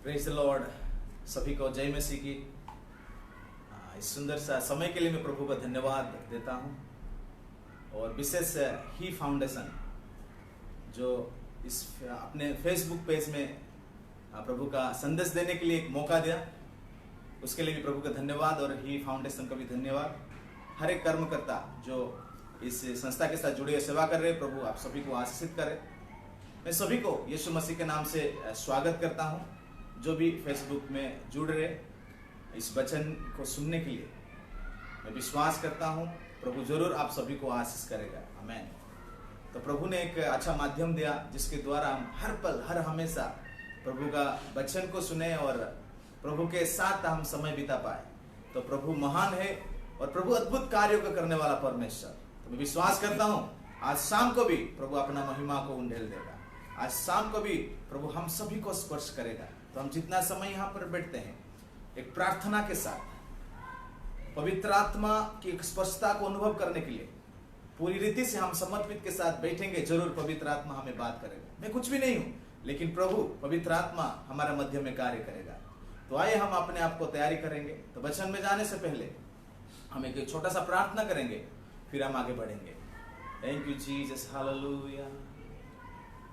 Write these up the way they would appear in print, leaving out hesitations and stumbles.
Praise the Lord. सभी को जय मसीह की। इस सुंदर सा समय के लिए मैं प्रभु का धन्यवाद देता हूँ। और विशेष ही फाउंडेशन जो इस अपने फेसबुक पेज में प्रभु का संदेश देने के लिए एक मौका दिया, उसके लिए भी प्रभु का धन्यवाद। और ही फाउंडेशन का भी धन्यवाद। हर एक कर्मकर्ता जो इस संस्था के साथ जुड़े सेवा कर रहे, प्रभु आप सभी को आशीषित करे। मैं सभी को यीशु मसीह के नाम से स्वागत करता हूँ। जो भी फेसबुक में जुड़ रहे इस वचन को सुनने के लिए, मैं विश्वास करता हूँ प्रभु जरूर आप सभी को आशीष करेगा। आमीन। तो प्रभु ने एक अच्छा माध्यम दिया जिसके द्वारा हम हर पल हर हमेशा प्रभु का वचन को सुने और प्रभु के साथ हम समय बिता पाए। तो प्रभु महान है और प्रभु अद्भुत कार्यों को करने वाला परमेश्वर। तो मैं विश्वास करता हूँ आज शाम को भी प्रभु अपना महिमा को उंडेल देगा। आज शाम को भी प्रभु हम सभी को स्पर्श करेगा। तो हम जितना समय यहाँ पर बैठते हैं एक प्रार्थना के साथ पवित्र आत्मा की स्पर्शता को अनुभव करने के लिए पूरी रीति से हम समर्पित के साथ बैठेंगे। जरूर पवित्र आत्मा हमें बात करेगा। मैं कुछ भी नहीं हूँ, लेकिन प्रभु पवित्र आत्मा हमारे मध्य में कार्य करेगा। तो आइए हम अपने आप को तैयारी करेंगे। तो वचन में जाने से पहले हम एक छोटा सा प्रार्थना करेंगे, फिर हम आगे बढ़ेंगे। Thank you Jesus, hallelujah.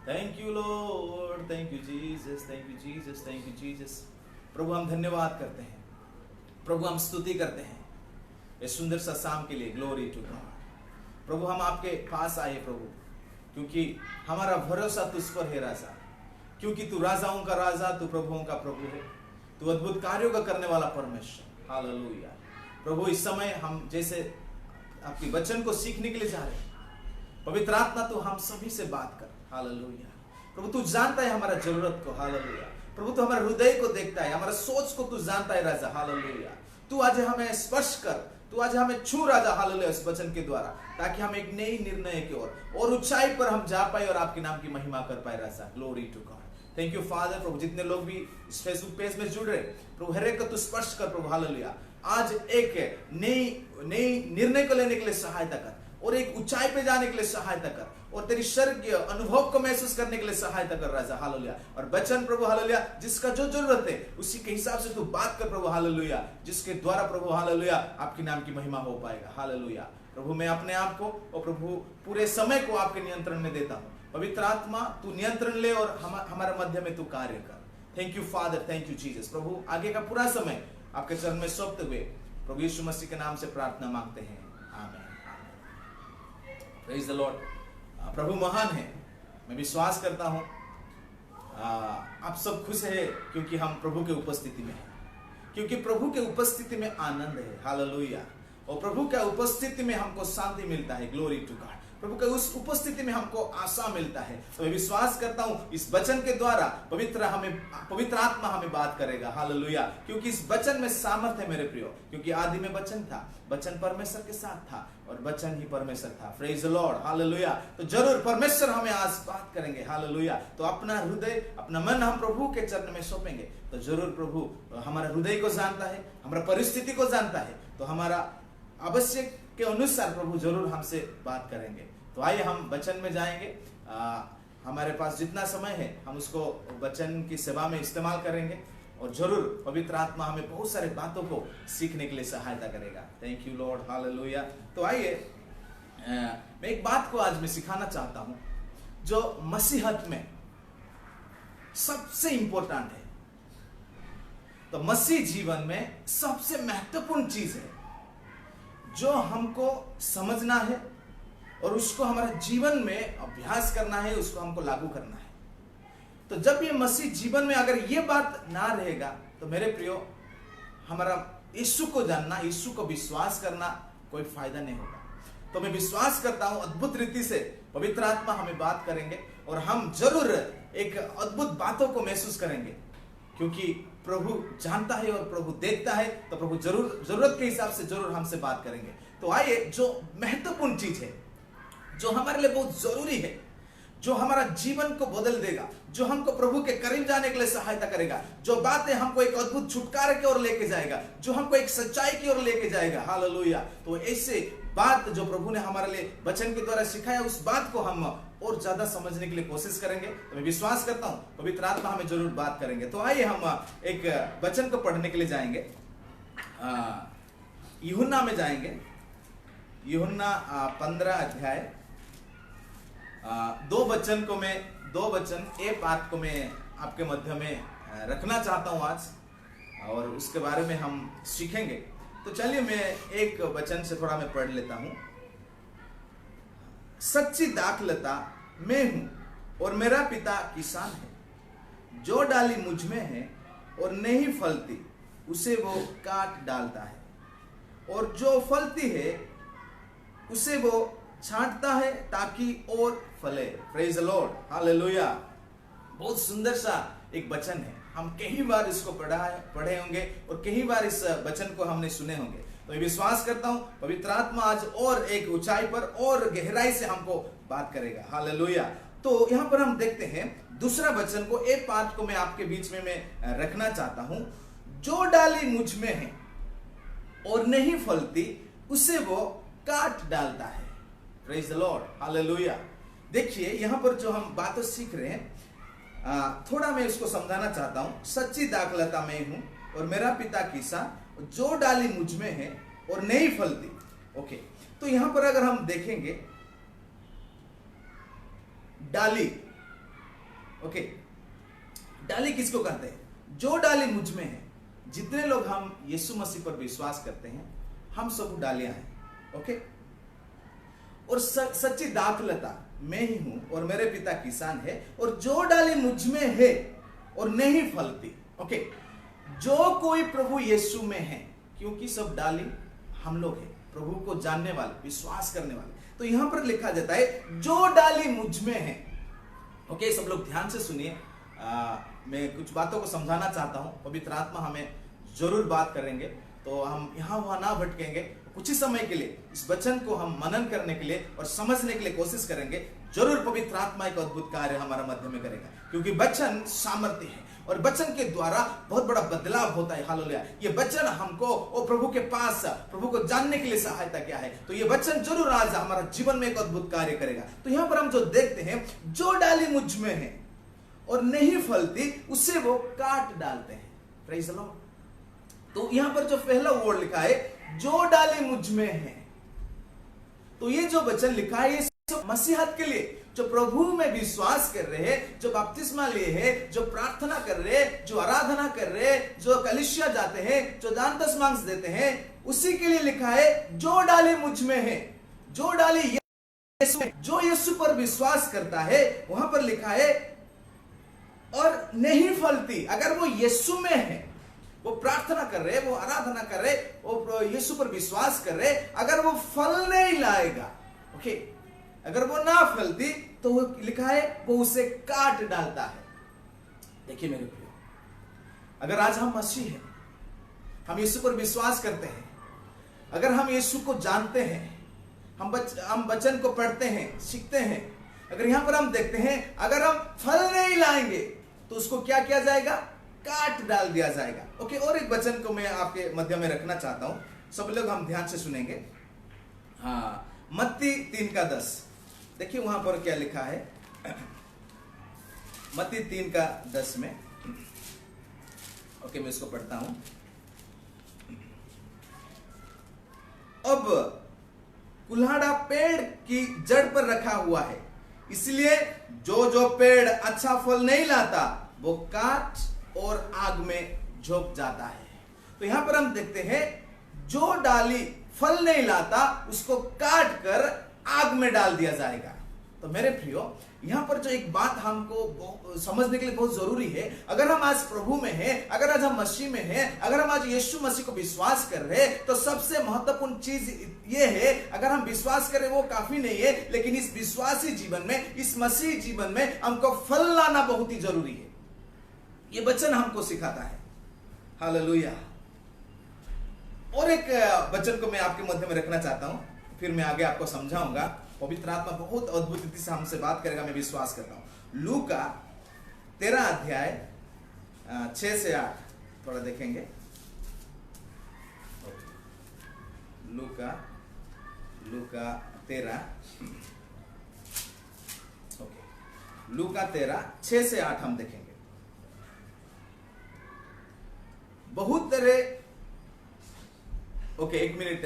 Thank you Lord, thank you Jesus, thank you Jesus, thank you Jesus. प्रभु हम धन्यवाद करते हैं, प्रभु हम स्तुति करते हैं इस सुंदर सा शाम के लिए। Glory to God. प्रभु हम आपके पास आए प्रभु, क्योंकि हमारा भरोसा तुझ पर है राजा। क्योंकि तू राजाओं का राजा, तू प्रभुओं का प्रभु है, तू अद्भुत कार्यों का करने वाला परमेश्वर। हालेलुया। प्रभु इस समय हम जैसे आपके वचन को सीखने के लिए जा रहे हैं, पवित्र आत्मा तू हम सभी से बात कर। हालेलुया। प्रभु तू जानता है हमारा जरूरत को। हालेलुया। प्रभु तू हमारे हृदय को देखता है, हमारा सोच को तू जानता है राजा। हालेलुया। तू आज हमें स्पर्श कर, तू आज हमें छू राजा। हालेलुया। इस वचन के द्वारा, ताकि हम एक नई निर्णय की ओर और ऊंचाई पर हम जा पाए और आपके नाम की महिमा कर पाए राजा। Glory to God. Thank you father. प्रभु जितने लोग भी इस फेसबुक पेज में जुड़ रहे प्रभु, हर एक को तू स्पर्श कर प्रभु। हालेलुया। आज एक नई निर्णय को लेने के लिए सहायता कर और एक ऊंचाई पे जाने के लिए सहायता कर और तेरी स्वर्गीय अनुभव को महसूस करने के लिए सहायता कर राजा। हालेलुया। और वचन प्रभु हालेलुया जिसका जो जरूरत है उसी के हिसाब से तू बात कर प्रभु। हालेलुया। जिसके द्वारा प्रभु हालेलुया आपके नाम की महिमा हो पाएगा। हालेलुया। प्रभु मैं अपने आप को और प्रभु पूरे समय को आपके नियंत्रण में देता हूँ। पवित्र आत्मा तू नियंत्रण ले और हमारे मध्य में तू कार्य कर। Thank you father, thank you Jesus. प्रभु आगे का पूरा समय आपके चरण में सौंपते हुए प्रभु यीशु मसीह के नाम से प्रार्थना मांगते हैं। आमीन। Praise the Lord. प्रभु महान है। मैं विश्वास करता हूं आप सब खुश है, क्योंकि हम प्रभु के उपस्थिति में हैं, क्योंकि प्रभु के उपस्थिति में आनंद है। हालेलुया। और प्रभु के उपस्थिति में हमको शांति मिलता है। Glory to God. प्रभु के उस उपस्थिति में हमको आशा मिलता है। तो मैं विश्वास करता हूं इस वचन के द्वारा पवित्र आत्मा हमें बात करेगा। हालेलुया। क्योंकि इस वचन में सामर्थ है मेरे प्रियो। क्योंकि आदि में वचन था, वचन परमेश्वर के साथ था और वचन ही परमेश्वर था। Praise the Lord. हालेलुया। तो जरूर परमेश्वर हमें आज बात करेंगे। हालेलुया। तो अपना हृदय अपना मन हम प्रभु के चरण में सौंपेंगे। तो जरूर प्रभु हमारा हृदय को जानता है, हमारा परिस्थिति को जानता है। तो हमारा आवश्यक के अनुसार प्रभु जरूर हमसे बात करेंगे। तो आइए हम वचन में जाएंगे। हमारे पास जितना समय है हम उसको वचन की सेवा में इस्तेमाल करेंगे और जरूर पवित्र आत्मा हमें बहुत सारे बातों को सीखने के लिए सहायता करेगा। Thank you Lord. हालेलुया। तो आइए मैं एक बात को आज मैं सिखाना चाहता हूं जो मसीहत में सबसे इंपॉर्टेंट है। तो मसीह जीवन में सबसे महत्वपूर्ण चीज है जो हमको समझना है और उसको हमारे जीवन में अभ्यास करना है, उसको हमको लागू करना है। तो जब ये मसीह जीवन में अगर ये बात ना रहेगा तो मेरे प्रियो हमारा यीशु को जानना, यीशु को विश्वास करना कोई फायदा नहीं होगा। तो मैं विश्वास करता हूं अद्भुत रीति से पवित्र आत्मा हमें बात करेंगे और हम जरूर एक अद्भुत बातों को महसूस करेंगे, क्योंकि प्रभु जानता है और प्रभु देखता है। तो प्रभु जरूर जरूरत के हिसाब से जरूर हमसे बात करेंगे। तो आइए जो महत्वपूर्ण चीज है, जो हमारे लिए बहुत जरूरी है, जो हमारा जीवन को बदल देगा, जो हमको प्रभु के करीब जाने के लिए सहायता करेगा, जो बातें हमको एक अद्भुत छुटकारे की ओर लेके जाएगा, जो हमको एक सच्चाई की ओर लेके जाएगा। हालेलुया। तो ऐसे बात जो प्रभु ने हमारे लिए वचन के द्वारा सिखाया, उस बात को हम और ज्यादा समझने के लिए कोशिश करेंगे। तो मैं विश्वास करता हूं पवित्र आत्मा हमें जरूर बात करेंगे। तो आइए हम एक वचन को पढ़ने के लिए जाएंगे। यूहन्ना में जाएंगे। यूहन्ना 15 अध्याय। दो वचन ए पाठ को मैं आपके मध्य में रखना चाहता हूं आज, और उसके बारे में हम सीखेंगे। तो चलिए मैं एक वचन से थोड़ा मैं पढ़ लेता हूं। सच्ची दाखलता मैं हूं और मेरा पिता किसान है। जो डाली मुझ में है और नहीं फलती उसे वो काट डालता है, और जो फलती है उसे वो छांटता है ताकि और फले। Praise the Lord, hallelujah. बहुत सुंदर सा एक वचन है। हम कई बार इसको पढ़े होंगे और कई बार इस वचन को हमने सुने होंगे। तो मैं विश्वास करता हूं पवित्र आत्मा आज और एक ऊंचाई पर और गहराई से हमको बात करेगा। हालेलुया। तो यहां पर हम देखते हैं दूसरा वचन को, एक पाठ को मैं आपके बीच में मैं रखना चाहता हूं। जो डाली मुझ में है और नहीं फलती उसे वो काट डालता है। Praise the Lord, hallelujah. देखिए यहां पर जो हम बातें सीख रहे हैं, थोड़ा मैं उसको समझाना चाहता हूं। सच्ची दाखलता मैं हूं और मेरा पिता किसान, जो डाली मुझ में है और नहीं फलती। ओके, तो यहां पर अगर हम देखेंगे डाली, ओके, डाली किसको कहते हैं? जो डाली मुझ में है। जितने लोग हम यीशु मसीह पर विश्वास करते हैं, हम सब डालियां हैं। ओके, और सच्ची दाखलता मैं ही हूं और मेरे पिता किसान है, और जो डाली मुझ में है और नहीं फलती। ओके, जो कोई प्रभु यीशु में है, क्योंकि सब डाली हम लोग हैं, प्रभु को जानने वाले, विश्वास करने वाले। तो यहां पर लिखा जाता है जो डाली मुझ में है। ओके, सब लोग ध्यान से सुनिए। मैं कुछ बातों को समझाना चाहता हूं। पवित्र आत्मा हमें जरूर बात करेंगे, तो हम यहां वहां ना भटकेंगे। कुछ ही समय के लिए इस वचन को हम मनन करने के लिए और समझने के लिए कोशिश करेंगे। जरूर पवित्र आत्मा एक अद्भुत कार्य हमारा मध्य में करेगा, क्योंकि वचन सामर्थ्य है और वचन के द्वारा बहुत बड़ा बदलाव होता है। हालेलुया। ये वचन हमको और प्रभु के पास, प्रभु को जानने के लिए सहायता क्या है। तो ये वचन जरूर आज हमारा जीवन में एक अद्भुत कार्य करेगा। तो यहां पर हम जो देखते हैं, जो डाली मुझ में है और नहीं फलती उसे वो काट डालते हैं। Praise the Lord. तो यहां पर जो पहला वर्ड लिखा है जो डाली मुझ में है, तो ये जो वचन लिखा है ये मसीहत के लिए, जो प्रभु में विश्वास कर रहे हैं, जो बपतिस्मा लिए हैं, जो प्रार्थना कर रहे हैं, जो आराधना कर रहे हैं, जो कलीसिया जाते हैं, जो दान दशमांश देते हैं, उसी के लिए लिखा है जो डाली मुझ में है। जो डाली यीशु, जो यीशु पर विश्वास करता है, वहां पर लिखा है और नहीं फलती। अगर वो यीशु में है, वो प्रार्थना कर रहे, वो आराधना कर रहे, वो यीशु पर विश्वास कर रहे, अगर वो फल नहीं लाएगा, ओके, अगर वो ना फलती, तो वो लिखा है वो उसे काट डालता है। देखिए मेरे प्रियो, अगर आज हम मसीह हैं, हम यीशु पर विश्वास करते हैं, अगर हम यीशु को जानते हैं, हम वचन को पढ़ते हैं, सीखते हैं, अगर यहां पर हम देखते हैं अगर हम फल नहीं लाएंगे तो उसको क्या किया जाएगा? काट डाल दिया जाएगा। ओके, और एक वचन को मैं आपके मध्य में रखना चाहता हूं, सब लोग हम ध्यान से सुनेंगे। मत्ती 3:10, देखिए वहां पर क्या लिखा है। मत्ती 3:10 में, ओके, मैं इसको पढ़ता हूं। अब कुल्हाड़ा पेड़ की जड़ पर रखा हुआ है, इसलिए जो जो पेड़ अच्छा फल नहीं लाता वो काट और आग में झोंक जाता है। तो यहां पर हम देखते हैं जो डाली फल नहीं लाता उसको काट कर आग में डाल दिया जाएगा। तो मेरे प्रियो, यहां पर जो एक बात हमको समझने के लिए बहुत जरूरी है, अगर हम आज प्रभु में हैं, अगर आज हम मसीह में हैं, अगर हम आज यीशु मसीह को विश्वास कर रहे हैं, तो सबसे महत्वपूर्ण चीज ये है, अगर हम विश्वास करें वो काफी नहीं है, लेकिन इस विश्वासी जीवन में, इस मसीह जीवन में हमको फल लाना बहुत ही जरूरी है। ये वचन हमको सिखाता है। हालेलुया। और एक वचन को मैं आपके मध्य में रखना चाहता हूं, फिर मैं आगे आपको समझाऊंगा। पवित्र आत्मा बहुत अद्भुत रीति से हमसे बात करेगा, मैं विश्वास करता हूं। लूका 13 अध्याय 6 से 8 थोड़ा देखेंगे। लूका 13 लूका 13:6-8 हम देखेंगे। बहुत तरह, ओके एक मिनट,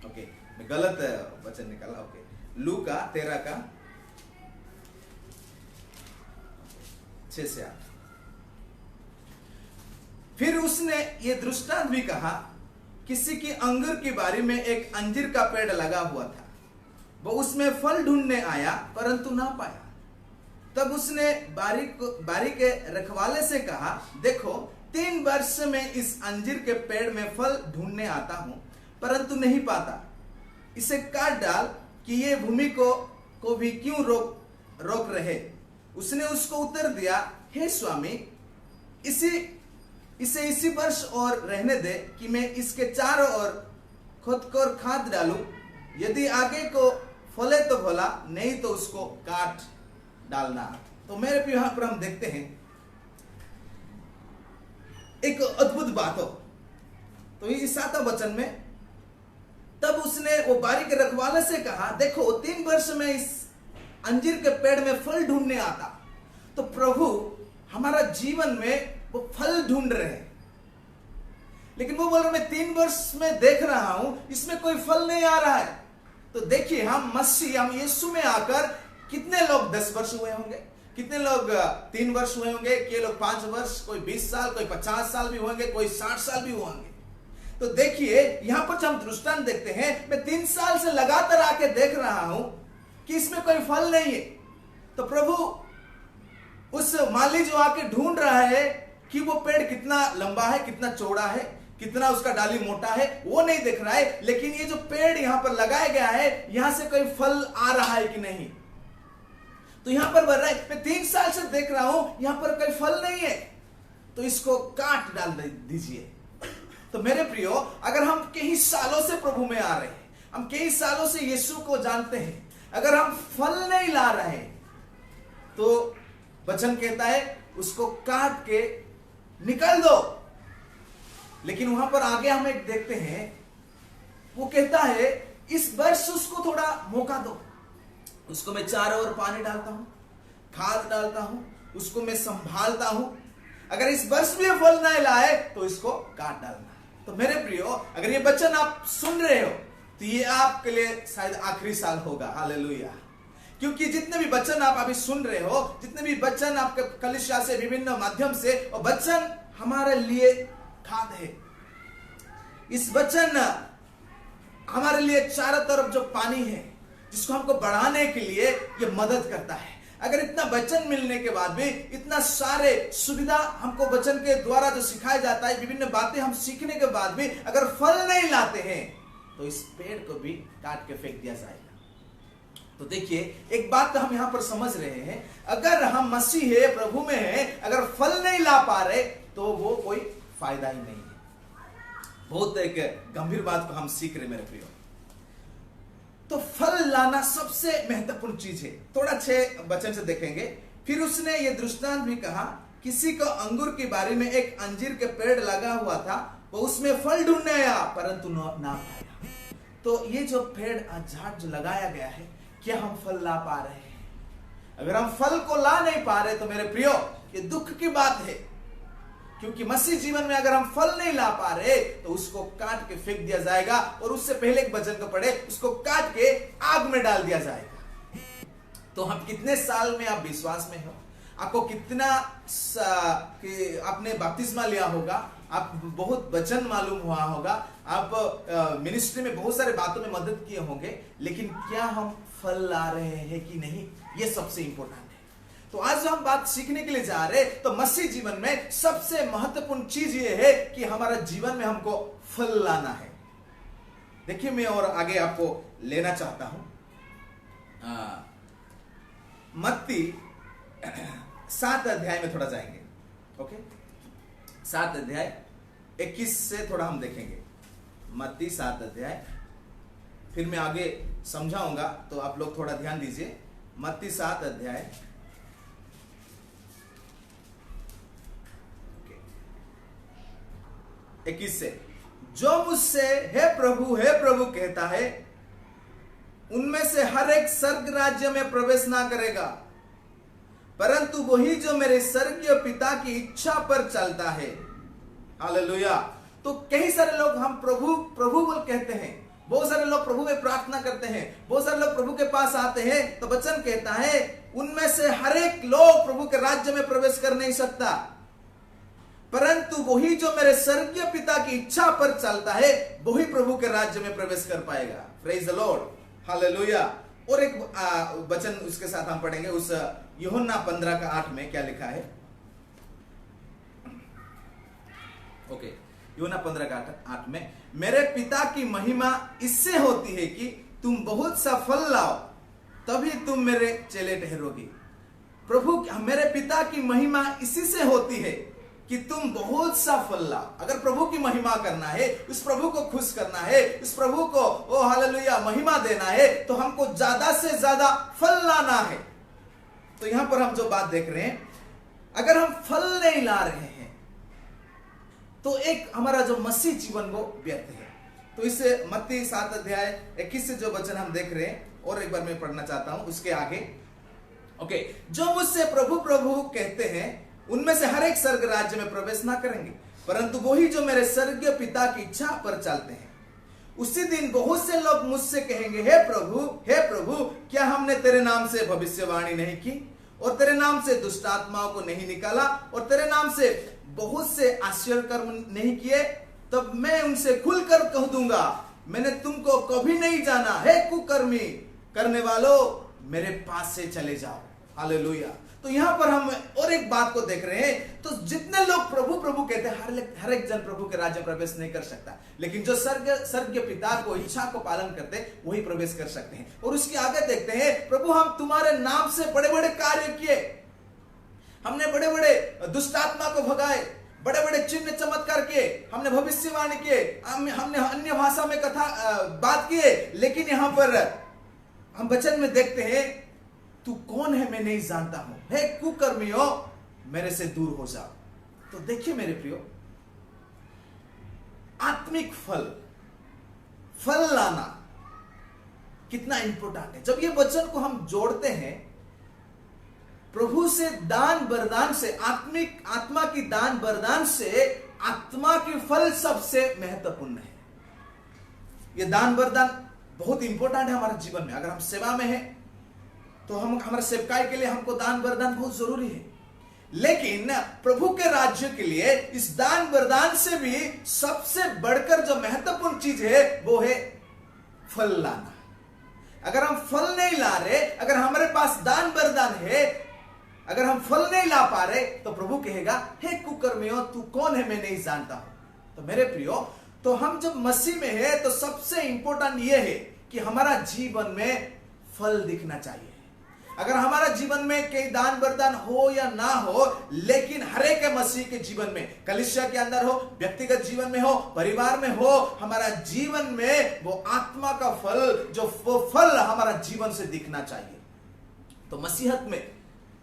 ओके मैं गलत वचन निकाला। ओके लूका 13:6-8। फिर उसने ये दृष्टांत भी कहा, किसी की अंगूर की बारी में एक अंजीर का पेड़ लगा हुआ था। वो उसमें फल ढूंढने आया परंतु ना पाया। तब उसने बारी के रखवाले से कहा, देखो 3 वर्ष में इस अंजीर के पेड़ में फल ढूंढने आता हूं परंतु नहीं पाता। इसे काट डाल कि ये भूमि को भी क्यों रोक रहे। उसने उसको उत्तर दिया, हे स्वामी, इसे इसी वर्ष और रहने दे कि मैं इसके चारों ओर खोदकर खाद डालूं। यदि आगे को फले तो भला, नहीं तो उसको काट डालना। तो मेरे प्रिय, यहां पर हम देखते हैं एक अद्भुत बात हो। तो इस 7वें वचन में, तब उसने वो बारी के रखवाले से कहा, देखो 3 वर्ष में इस अंजीर के पेड़ में फल ढूंढने आता। तो प्रभु हमारा जीवन में वो फल ढूंढ रहे हैं, लेकिन वो बोल रहे मैं 3 वर्ष में देख रहा हूं इसमें कोई फल नहीं आ रहा है। तो देखिए, हम यीशु में आकर कितने लोग 10 वर्ष हुए होंगे, कितने लोग 3 वर्ष हुए होंगे, के लोग 5 वर्ष, कोई 20 साल, कोई 50 साल भी होंगे, कोई 60 साल भी होंगे। तो देखिए यहां पर हम दृष्टांत देखते हैं, मैं 3 साल से लगातार आके देख रहा हूं कि इसमें कोई फल नहीं है। तो प्रभु उस माली जो आके ढूंढ रहा है कि वो पेड़ कितना लंबा है, कितना चौड़ा है, कितना उसका डाली मोटा है, वो नहीं देख रहा है, लेकिन ये जो पेड़ यहां पर लगाया गया है, यहां से कोई फल आ रहा है कि नहीं। तो यहां पर बोल रहा है मैं 3 साल से देख रहा हूं यहां पर कोई फल नहीं है, तो इसको काट डाल दीजिए। तो मेरे प्रियो, अगर हम कई सालों से प्रभु में आ रहे हैं, हम कई सालों से यीशु को जानते हैं, अगर हम फल नहीं ला रहे, तो वचन कहता है उसको काट के निकल दो। लेकिन वहां पर आगे हम एक देखते हैं, वो कहता है इस वर्ष उसको थोड़ा मौका दो, उसको मैं चारों ओर पानी डालता हूं, खाद डालता हूं, उसको मैं संभालता हूं। अगर इस वर्ष में फल नहीं लाए तो इसको काट डालना। तो मेरे प्रियो, अगर ये वचन आप सुन रहे हो तो ये आपके लिए शायद आखिरी साल होगा। हालेलुया। क्योंकि जितने भी वचन आप अभी सुन रहे हो, जितने भी वचन आपके कलीसिया से, विभिन्न माध्यम से, और वचन हमारे लिए खाद है। इस वचन हमारे लिए चारों तरफ जो पानी है, जिसको हमको बढ़ाने के लिए ये मदद करता है। अगर इतना वचन मिलने के बाद भी, इतना सारे सुविधा हमको वचन के द्वारा जो सिखाया जाता है, विभिन्न बातें हम सीखने के बाद भी अगर फल नहीं लाते हैं, तो इस पेड़ को भी काट के फेंक दिया जाएगा। तो देखिए, एक बात तो हम यहां पर समझ रहे हैं, अगर हम मसीह है, प्रभु में है, अगर फल नहीं ला पा रहे तो वो कोई फायदा ही नहीं है। बहुत एक गंभीर बात को हम सीख रहे मेरे प्रियो। तो फल लाना सबसे महत्वपूर्ण चीज है। थोड़ा 6 वचन से देखेंगे। फिर उसने ये दृष्टांत भी कहा, किसी को अंगूर की बारी में एक अंजीर के पेड़ लगा हुआ था, वो उसमें फल ढूंढने आया परंतु ना पाया। तो ये जो पेड़ झाड़ जो लगाया गया है, क्या हम फल ला पा रहे हैं? अगर हम फल को ला नहीं पा रहे तो मेरे प्रियो, ये दुख की बात है। क्योंकि मसीह जीवन में अगर हम फल नहीं ला पा रहे तो उसको काट के फेंक दिया जाएगा, और उससे पहले एक वचन को पढ़े, उसको काट के आग में डाल दिया जाएगा। तो हम कितने साल में आप विश्वास में हो, आपको कितना कि आपने बपतिस्मा लिया होगा, आप बहुत वचन मालूम हुआ होगा, आप मिनिस्ट्री में बहुत सारे बातों में मदद किए होंगे, लेकिन क्या हम फल ला रहे हैं कि नहीं, ये सबसे इंपॉर्टेंट है। तो आज जो हम बात सीखने के लिए जा रहे हैं, तो मसीह जीवन में सबसे महत्वपूर्ण चीज ये है कि हमारा जीवन में हमको फल लाना है। देखिए, मैं और आगे आपको लेना चाहता हूं। मत्ती 7 अध्याय में थोड़ा जाएंगे। ओके, 7 अध्याय 21 से थोड़ा हम देखेंगे। मत्ती 7 अध्याय, फिर मैं आगे समझाऊंगा, तो आप लोग थोड़ा ध्यान दीजिए। मत्ती 7 अध्याय 21 से, जो मुझसे हे प्रभु कहता है, उनमें से हर एक स्वर्ग राज्य में प्रवेश ना करेगा, परंतु वही जो मेरे स्वर्गीय पिता की इच्छा पर चलता है। हालेलुया। तो कई सारे लोग हम प्रभु प्रभु बोल कहते हैं, बहुत सारे लोग प्रभु में प्रार्थना करते हैं, बहुत सारे लोग प्रभु के पास आते हैं, तो वचन कहता है उनमें से हर एक लोग प्रभु के राज्य में प्रवेश कर नहीं सकता, परंतु वही जो मेरे स्वर्गीय पिता की इच्छा पर चलता है वही प्रभु के राज्य में प्रवेश कर पाएगा। Praise the Lord, hallelujah. और एक वचन उसके साथ हम पढ़ेंगे, उस यूहन्ना 15:8 में क्या लिखा है। ओके, यूहन्ना 15:8 में, मेरे पिता की महिमा इससे होती है कि तुम बहुत सा फल लाओ, तभी तुम मेरे चेले ठहरोगे। प्रभु, मेरे पिता की महिमा इसी से होती है कि तुम बहुत सा फल लाओ। अगर प्रभु की महिमा करना है, उस प्रभु को खुश करना है, उस प्रभु को ओ हालेलुया महिमा देना है, तो हमको ज्यादा से ज्यादा फल लाना है। तो यहां पर हम जो बात देख रहे हैं, अगर हम फल नहीं ला रहे हैं तो एक हमारा जो मसीह जीवन वो व्यर्थ है। तो इस मत्ती 7:21 से जो वचन हम देख रहे हैं, और एक बार मैं पढ़ना चाहता हूं उसके आगे। ओके, जो मुझसे प्रभु प्रभु कहते हैं उनमें से हर एक स्वर्ग राज्य में प्रवेश ना करेंगे, परंतु वही जो मेरे स्वर्गीय पिता की इच्छा पर चलते हैं। उसी दिन बहुत से लोग मुझसे कहेंगे, हे प्रभु क्या हमने तेरे नाम से भविष्यवाणी नहीं की, और तेरे नाम से दुष्ट आत्माओं को नहीं निकाला, और तेरे नाम से बहुत से आश्चर्य कर्म नहीं किए? तब मैं उनसे खुलकर कह दूंगा, मैंने तुमको कभी नहीं जाना, हे कुकर्मी करने वालों, मेरे पास से चले जाओ। हालेलुया। तो यहां पर हम और एक बात को देख रहे हैं, तो जितने लोग प्रभु प्रभु कहते हैं, हर एक जन प्रभु के राज्य में प्रवेश नहीं कर सकता, लेकिन जो स्वर्गीय पिता को इच्छा को पालन करते वही प्रवेश कर सकते हैं। और उसके आगे देखते हैं, प्रभु हम तुम्हारे नाम से बड़े बड़े कार्य किए, हमने बड़े बड़े दुष्ट आत्मा को भगाए, बड़े बड़े चिन्ह चमत्कार किए, हमने भविष्यवाणी किए, हमने अन्य भाषा में कथा बात किए, लेकिन यहां पर हम वचन में देखते हैं, तू कौन है मैं नहीं जानता हूं, हे कुकर्मियों मेरे से दूर हो जाओ। तो देखिए मेरे प्रियो, आत्मिक फल लाना कितना इंपॉर्टेंट है। जब ये वचन को हम जोड़ते हैं प्रभु से, दान वरदान से, आत्मा की दान वरदान से, आत्मा के फल सबसे महत्वपूर्ण है। ये दान वरदान बहुत इंपॉर्टेंट है हमारे जीवन में। अगर हम सेवा में हैं तो हम हमारे सेवकाई के लिए हमको दान वरदान बहुत जरूरी है, लेकिन प्रभु के राज्य के लिए इस दान वरदान से भी सबसे बढ़कर जो महत्वपूर्ण चीज है वो है फल लाना। अगर हम फल नहीं ला रहे, अगर हमारे पास दान वरदान है, अगर हम फल नहीं ला पा रहे, तो प्रभु कहेगा, हे कुकर्मियों तू कौन है मैं नहीं जानता हूं। तो मेरे प्रियो, तो हम जब मसीह में है तो सबसे इंपॉर्टेंट यह है कि हमारा जीवन में फल दिखना चाहिए। अगर हमारा जीवन में कई दान वरदान हो या ना हो, लेकिन हर एक मसीह के जीवन में, कलीसिया के अंदर हो, व्यक्तिगत जीवन में हो, परिवार में हो, हमारा जीवन में वो आत्मा का फल, जो वो फल हमारा जीवन से दिखना चाहिए। तो मसीहत में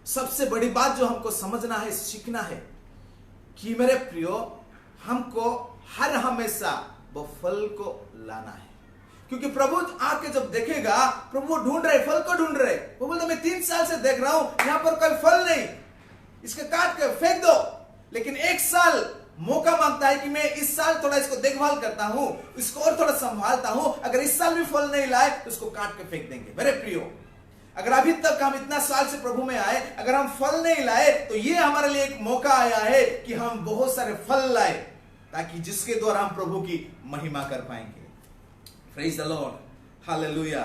सबसे बड़ी बात जो हमको समझना है, सीखना है कि मेरे प्रियो, हमको हर हमेशा वो फल को लाना है। क्योंकि प्रभु आके जब देखेगा, प्रभु ढूंढ रहे, फल को ढूंढ रहे। वो बोलते मैं 3 साल से देख रहा हूं, यहां पर कोई फल नहीं, इसके काट के फेंक दो। लेकिन 1 साल मौका मांगता है कि मैं इस साल थोड़ा इसको देखभाल करता हूं, इसको और थोड़ा संभालता हूं, अगर इस साल भी फल नहीं लाए तो इसको काट के फेंक देंगे। मेरे प्रियो, अगर अभी तक हम इतना साल से प्रभु में आए, अगर हम फल नहीं लाए, तो ये हमारे लिए एक मौका आया है कि हम बहुत सारे फल लाए, ताकि जिसके द्वारा हम प्रभु की महिमा कर पाएंगे। Praise the Lord, hallelujah.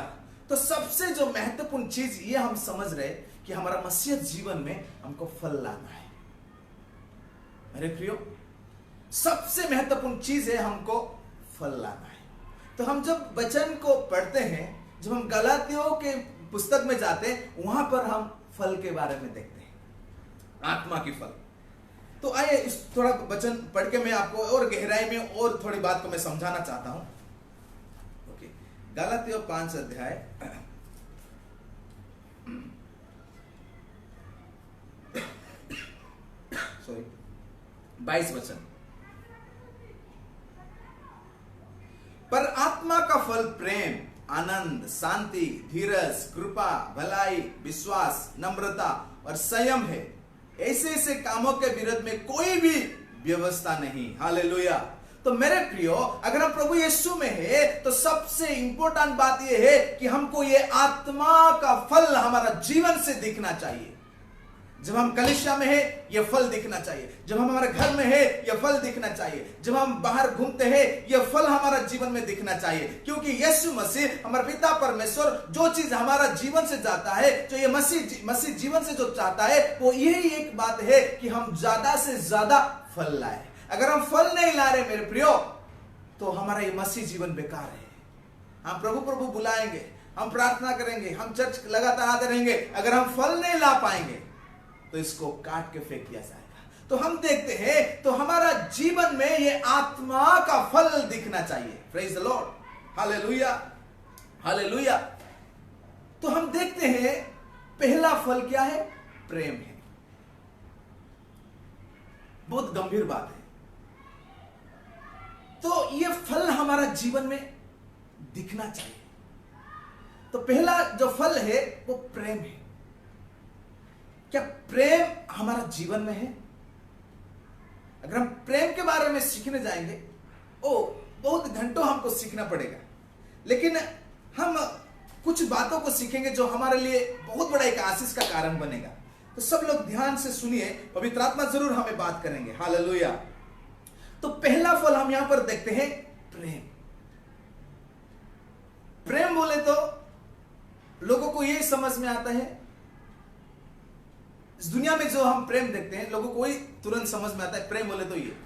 तो सबसे जो महत्वपूर्ण चीज ये हम समझ रहे कि हमारा मसीह जीवन में हमको फल लाना है। मेरे प्रियो, सबसे महत्वपूर्ण चीज है हमको फल लाना है। तो हम जब वचन को पढ़ते हैं, जब हम गलातियों के पुस्तक में जाते हैं, वहां पर हम फल के बारे में देखते हैं, आत्मा की फल। तो आइए इस थोड़ा वचन पढ़ के मैं आपको और गहराई में और थोड़ी बात को मैं समझाना चाहता हूं। ओके, गलातियों 5 अध्याय 22 वचन। पर आत्मा का फल प्रेम, आनंद, शांति, धीरज, कृपा, भलाई, विश्वास, नम्रता और संयम है। ऐसे ऐसे कामों के विरोध में कोई भी व्यवस्था नहीं। हालेलुया। तो मेरे प्रियो, अगर हम प्रभु यीशु में है तो सबसे इंपॉर्टेंट बात यह है कि हमको ये आत्मा का फल हमारा जीवन से दिखना चाहिए। जब हम कलीसिया में है यह फल दिखना चाहिए, जब हम हमारे घर में है यह फल दिखना चाहिए, जब हम बाहर घूमते हैं यह फल हमारा जीवन में दिखना चाहिए। क्योंकि यीशु मसीह हमारे पिता परमेश्वर जो चीज हमारा जीवन से जाता है, जो ये मसीह जीवन से जो चाहता है, वो यही एक बात है कि हम ज्यादा से ज्यादा फल लाए। अगर हम फल नहीं ला रहे मेरे प्रियो, तो हमारा ये मसीह जीवन बेकार है। हम प्रभु प्रभु बुलाएंगे, हम प्रार्थना करेंगे, हम चर्च लगातार आते रहेंगे, अगर हम फल नहीं ला पाएंगे तो इसको काट के फेंक दिया जाएगा। तो हम देखते हैं तो हमारा जीवन में ये आत्मा का फल दिखना चाहिए। Praise the Lord, hallelujah, hallelujah. तो हम देखते हैं पहला फल क्या है? प्रेम है। बहुत गंभीर बात है। तो ये फल हमारा जीवन में दिखना चाहिए। तो पहला जो फल है वो प्रेम है। क्या प्रेम हमारा जीवन में है? अगर हम प्रेम के बारे में सीखने जाएंगे, बहुत घंटों हमको सीखना पड़ेगा, लेकिन हम कुछ बातों को सीखेंगे जो हमारे लिए बहुत बड़ा एक आशीष का कारण बनेगा। तो सब लोग ध्यान से सुनिए, पवित्र आत्मा जरूर हमें बात करेंगे। हालेलुया। तो पहला फल हम यहां पर देखते हैं प्रेम। प्रेम बोले तो लोगों को यही समझ में आता है, इस दुनिया में जो हम प्रेम देखते हैं लोगों को ही तुरंत समझ में आता है प्रेम बोले तो ये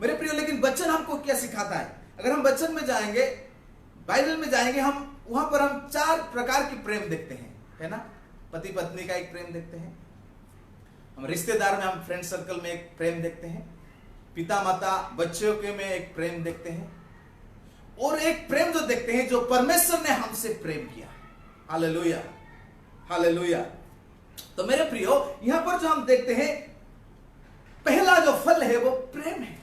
मेरे प्रियो। लेकिन वचन हमको क्या सिखाता है? अगर हम वचन में जाएंगे, बाइबल में जाएंगे, हम वहां पर हम 4 प्रकार की प्रेम देखते हैं, है ना? पति पत्नी का एक प्रेम देखते हैं, हम रिश्तेदार में, हम फ्रेंड सर्कल में एक प्रेम देखते हैं, पिता माता बच्चों के में एक प्रेम देखते हैं, और एक प्रेम जो देखते हैं जो परमेश्वर ने हमसे प्रेम किया। Hallelujah, hallelujah. तो मेरे प्रियो, यहां पर जो हम देखते हैं पहला जो फल है वो प्रेम है।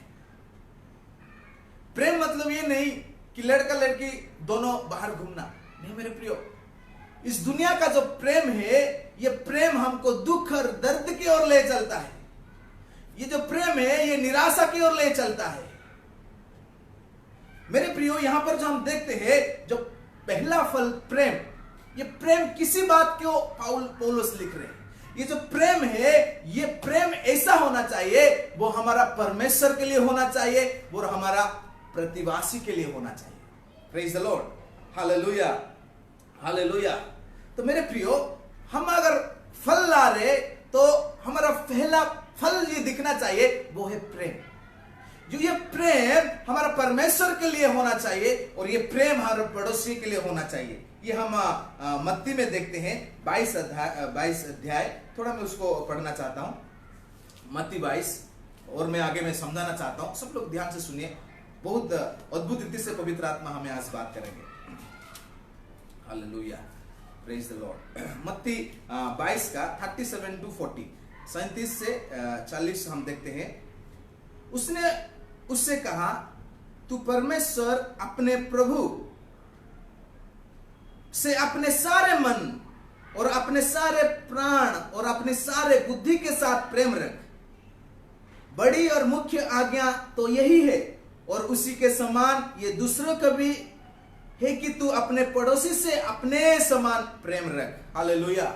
प्रेम मतलब ये नहीं कि लड़का लड़की दोनों बाहर घूमना, नहीं मेरे प्रियो। इस दुनिया का जो प्रेम है, ये प्रेम हमको दुख और दर्द की ओर ले चलता है। ये जो प्रेम है ये निराशा की ओर ले चलता है। मेरे प्रियो, यहां पर जो हम देखते हैं जो पहला फल प्रेम, ये प्रेम किसी बात को पौलुस लिख रहे हैं। ये जो प्रेम है, ये प्रेम ऐसा होना चाहिए, वो हमारा परमेश्वर के लिए होना चाहिए, वो हमारा प्रतिवासी के लिए होना चाहिए। Praise the Lord, hallelujah, hallelujah. तो मेरे प्रियो, हम अगर फल ला रहे तो हमारा पहला फल ये दिखना चाहिए, वो है प्रेम। जो ये प्रेम हमारा परमेश्वर के लिए होना चाहिए और ये प्रेम हमारे पड़ोसी के लिए होना चाहिए। ये हम मत्ती में देखते हैं 22 अध्याय, थोड़ा मैं उसको पढ़ना चाहता हूं, मत्ती 22, और मैं आगे में समझाना चाहता हूं। सब लोग ध्यान से सुनिए, बहुत अद्भुत रीति से पवित्र आत्मा हमें आज बात करेंगे। Hallelujah, praise the Lord. मत्ती 22 का 37 to 40, 37 से 40 हम देखते हैं। उसने उससे कहा, तू परमेश्वर अपने प्रभु से अपने सारे मन और अपने सारे प्राण और अपने सारे बुद्धि के साथ प्रेम रख। बड़ी और मुख्य आज्ञा तो यही है, और उसी के समान ये दूसरों का भी है कि तू अपने पड़ोसी से अपने समान प्रेम रख। हालेलुया।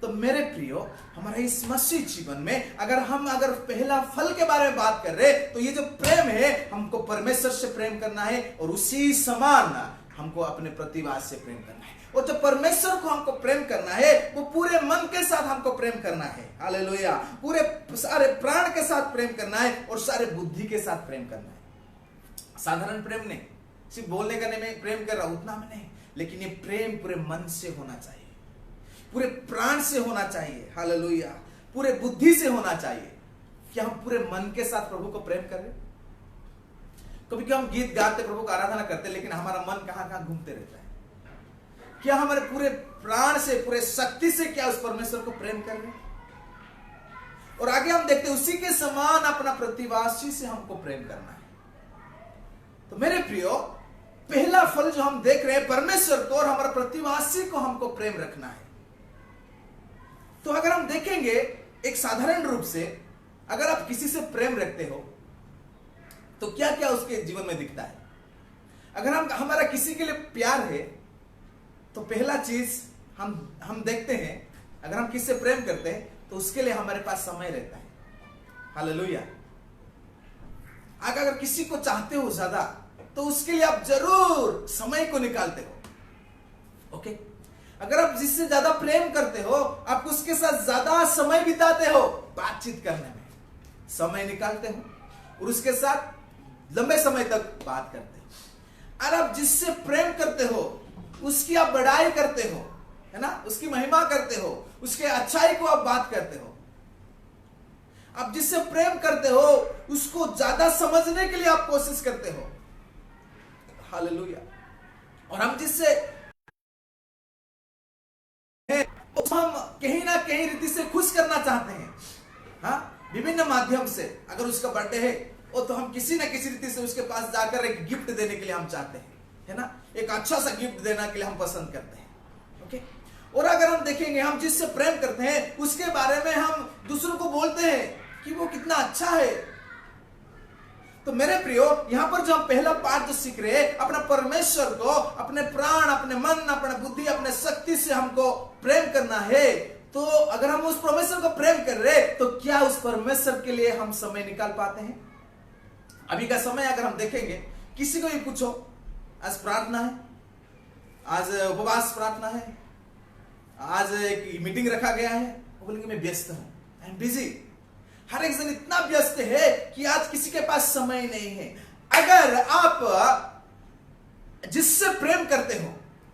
तो मेरे प्रियो, हमारे इस मसीह जीवन में अगर पहला फल के बारे में बात कर रहे, तो ये जो प्रेम है, हमको परमेश्वर से प्रेम करना है और उसी समान हमको अपने प्रतिवास से प्रेम करना है। और जब परमेश्वर को हमको प्रेम करना है, वो पूरे मन के साथ हमको प्रेम करना है। हालेलुया। पूरे सारे प्राण के साथ प्रेम करना है और सारे बुद्धि के साथ प्रेम करना है। साधारण प्रेम नहीं, सिर्फ बोलने का नहीं मैं प्रेम कर रहा हूं उतना में नहीं, लेकिन ये प्रेम पूरे मन से होना चाहिए, पूरे प्राण से होना चाहिए। हालेलुया। पूरे बुद्धि से होना चाहिए। क्या हम पूरे मन के साथ प्रभु को प्रेम कर रहे? कभी कभी हम गीत गाते, प्रभु को आराधना करते, लेकिन हमारा मन कहां घूमते रहता है। क्या हमारे पूरे प्राण से, पूरे शक्ति से क्या उस परमेश्वर को प्रेम कर रहे? और आगे हम देखते उसी के समान अपना प्रतिवासी से हमको प्रेम करना है। तो मेरे प्रियो, पहला फल जो हम देख रहे हैं, परमेश्वर को और हमारे प्रतिवासी को हमको प्रेम रखना है। तो अगर हम देखेंगे एक साधारण रूप से, अगर आप किसी से प्रेम रखते हो तो क्या क्या उसके जीवन में दिखता है। अगर हमारा किसी के लिए प्यार है तो पहला चीज हम देखते हैं, अगर हम किसी से प्रेम करते हैं तो उसके लिए हमारे पास समय रहता है। हालेलुया। अगर किसी को चाहते हो ज्यादा तो उसके लिए आप जरूर समय को निकालते हो। ओके, अगर आप जिससे ज्यादा प्रेम करते हो आप उसके साथ ज्यादा समय बिताते हो, बातचीत करने में समय निकालते हो और उसके साथ लंबे समय तक बात करते हो। और आप जिससे प्रेम करते हो उसकी आप बड़ाई करते हो, है ना, उसकी महिमा करते हो, उसके अच्छाई को आप बात करते हो। आप जिससे प्रेम करते हो उसको ज्यादा समझने के लिए आप कोशिश करते हो। हालेलुया। और हम जिससे हम कहीं ना कहीं रीति से खुश करना चाहते हैं, हाँ, विभिन्न माध्यम से। अगर उसका बर्थडे है तो हम किसी ना किसी रीति से उसके पास जाकर एक गिफ्ट देने के लिए हम चाहते हैं, है ना, एक अच्छा सा गिफ्ट देने के लिए हम पसंद करते हैं। ओके, और अगर हम देखेंगे हम जिससे प्रेम करते हैं उसके बारे में हम दूसरों को बोलते हैं कि वो कितना अच्छा है। तो मेरे प्रियो, यहां पर जो हम पहला पाठ जो सीख रहे हैं, अपना परमेश्वर को अपने प्राण, अपने मन, अपने बुद्धि, अपने शक्ति से हमको प्रेम करना है। तो अगर हम उस परमेश्वर को प्रेम कर रहे तो क्या उस परमेश्वर के लिए हम समय निकाल पाते हैं? अभी का समय अगर हम देखेंगे, किसी को भी पूछो, आज प्रार्थना है, आज उपवास प्रार्थना है, आज एक मीटिंग रखा गया है, वो बोलेंगे मैं व्यस्त हूं, आई एम बिजी। हर एक जन इतना व्यस्त है कि आज किसी के पास समय नहीं है। अगर आप जिससे प्रेम करते हो,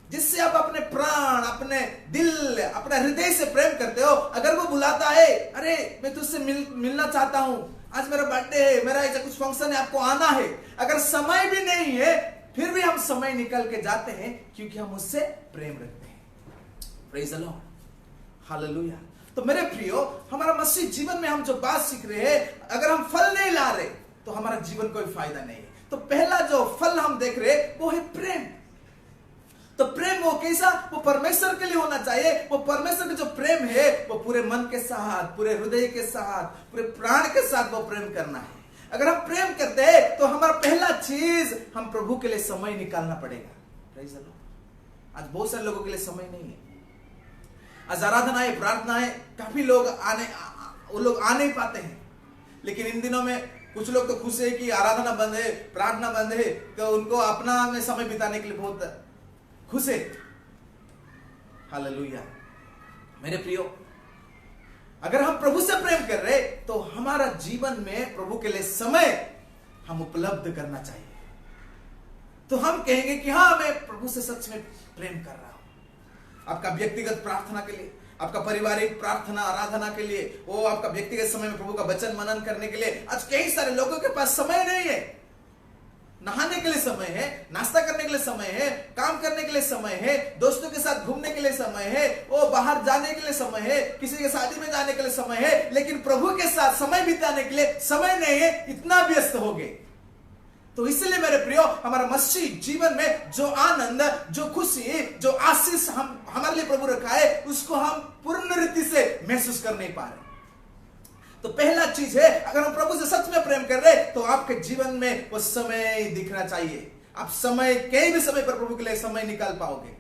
जिससे आप अपने प्राण, अपने दिल, अपने हृदय से प्रेम करते हो, अगर वो बुलाता है, अरे मैं तुझसे मिलना चाहता हूं, आज मेरा बर्थडे है, मेरा ऐसा कुछ फंक्शन है, आपको आना है, अगर समय भी नहीं है फिर भी हम समय निकल के जाते हैं क्योंकि हम उससे प्रेम रखते हैं। Praise the Lord. हालेलुया। तो मेरे प्रियो, हमारा मसीह जीवन में हम जो बात सीख रहे हैं, अगर हम फल नहीं ला रहे तो हमारा जीवन कोई फायदा नहीं है। तो पहला जो फल हम देख रहे वो है प्रेम। तो प्रेम वो कैसा? वो परमेश्वर के लिए होना चाहिए। वो परमेश्वर का जो प्रेम है वो पूरे मन के साथ, पूरे हृदय के साथ, पूरे प्राण के साथ वो प्रेम करना है। अगर हम प्रेम करते हैं तो हमारा पहला चीज, हम प्रभु के लिए समय निकालना पड़ेगा। Praise the Lord. आज बहुत सारे लोगों के लिए समय नहीं है। आज आराधना है, प्रार्थना है, काफी लोग वो लोग आ नहीं पाते हैं। लेकिन इन दिनों में कुछ लोग तो खुश है कि आराधना बंद है, प्रार्थना बंद है, तो उनको अपना में समय बिताने के लिए बहुत खुश है। हालेलुया। मेरे प्रियो, अगर हम प्रभु से प्रेम कर रहे तो हमारा जीवन में प्रभु के लिए समय हम उपलब्ध करना चाहिए। तो हम कहेंगे कि हाँ, मैं प्रभु से सच में प्रेम कर रहा हूं। आपका व्यक्तिगत प्रार्थना के लिए, आपका पारिवारिक प्रार्थना आराधना के लिए, वो आपका व्यक्तिगत समय में प्रभु का वचन मनन करने के लिए आज कई सारे लोगों के पास समय नहीं है। नहाने के लिए समय है, नाश्ता करने के लिए समय है, काम करने के लिए समय है, दोस्तों के साथ घूमने के लिए समय है, वो बाहर जाने के लिए समय है, किसी के शादी में जाने के लिए समय है, लेकिन प्रभु के साथ समय बिताने के लिए समय नहीं है। इतना व्यस्त हो गए। तो इसलिए मेरे प्रियो, हमारा मसीह जीवन में जो आनंद, जो खुशी, जो आशीष हमारे लिए प्रभु रखा है, उसको हम पूर्ण रीति से महसूस कर नहीं पा रहे। तो पहला चीज है, अगर हम प्रभु से सच में प्रेम कर रहे तो आपके जीवन में वो समय दिखना चाहिए। आप समय, कहीं भी समय पर प्रभु के लिए समय निकाल पाओगे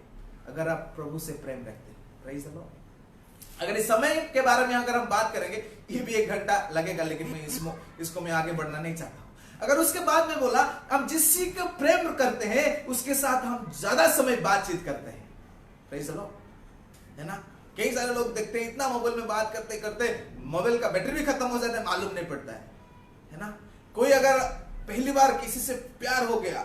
अगर आप प्रभु से प्रेम रखते हैं। Praise the Lord. अगर इस समय के बारे में अगर हम बात करेंगे, ये भी 1 घंटा लगेगा, लेकिन मैं इसको मैं आगे बढ़ना नहीं चाहता हूं। अगर उसके बाद में बोला, हम जिससे को प्रेम करते हैं उसके साथ हम ज्यादा समय बातचीत करते हैं। Praise the Lord. है ना, कई सारे लोग देखते हैं इतना मोबाइल में बात करते करते मोबाइल का बैटरी भी खत्म हो जाता है, मालूम नहीं पड़ता है ना। कोई अगर पहली बार किसी से प्यार हो गया,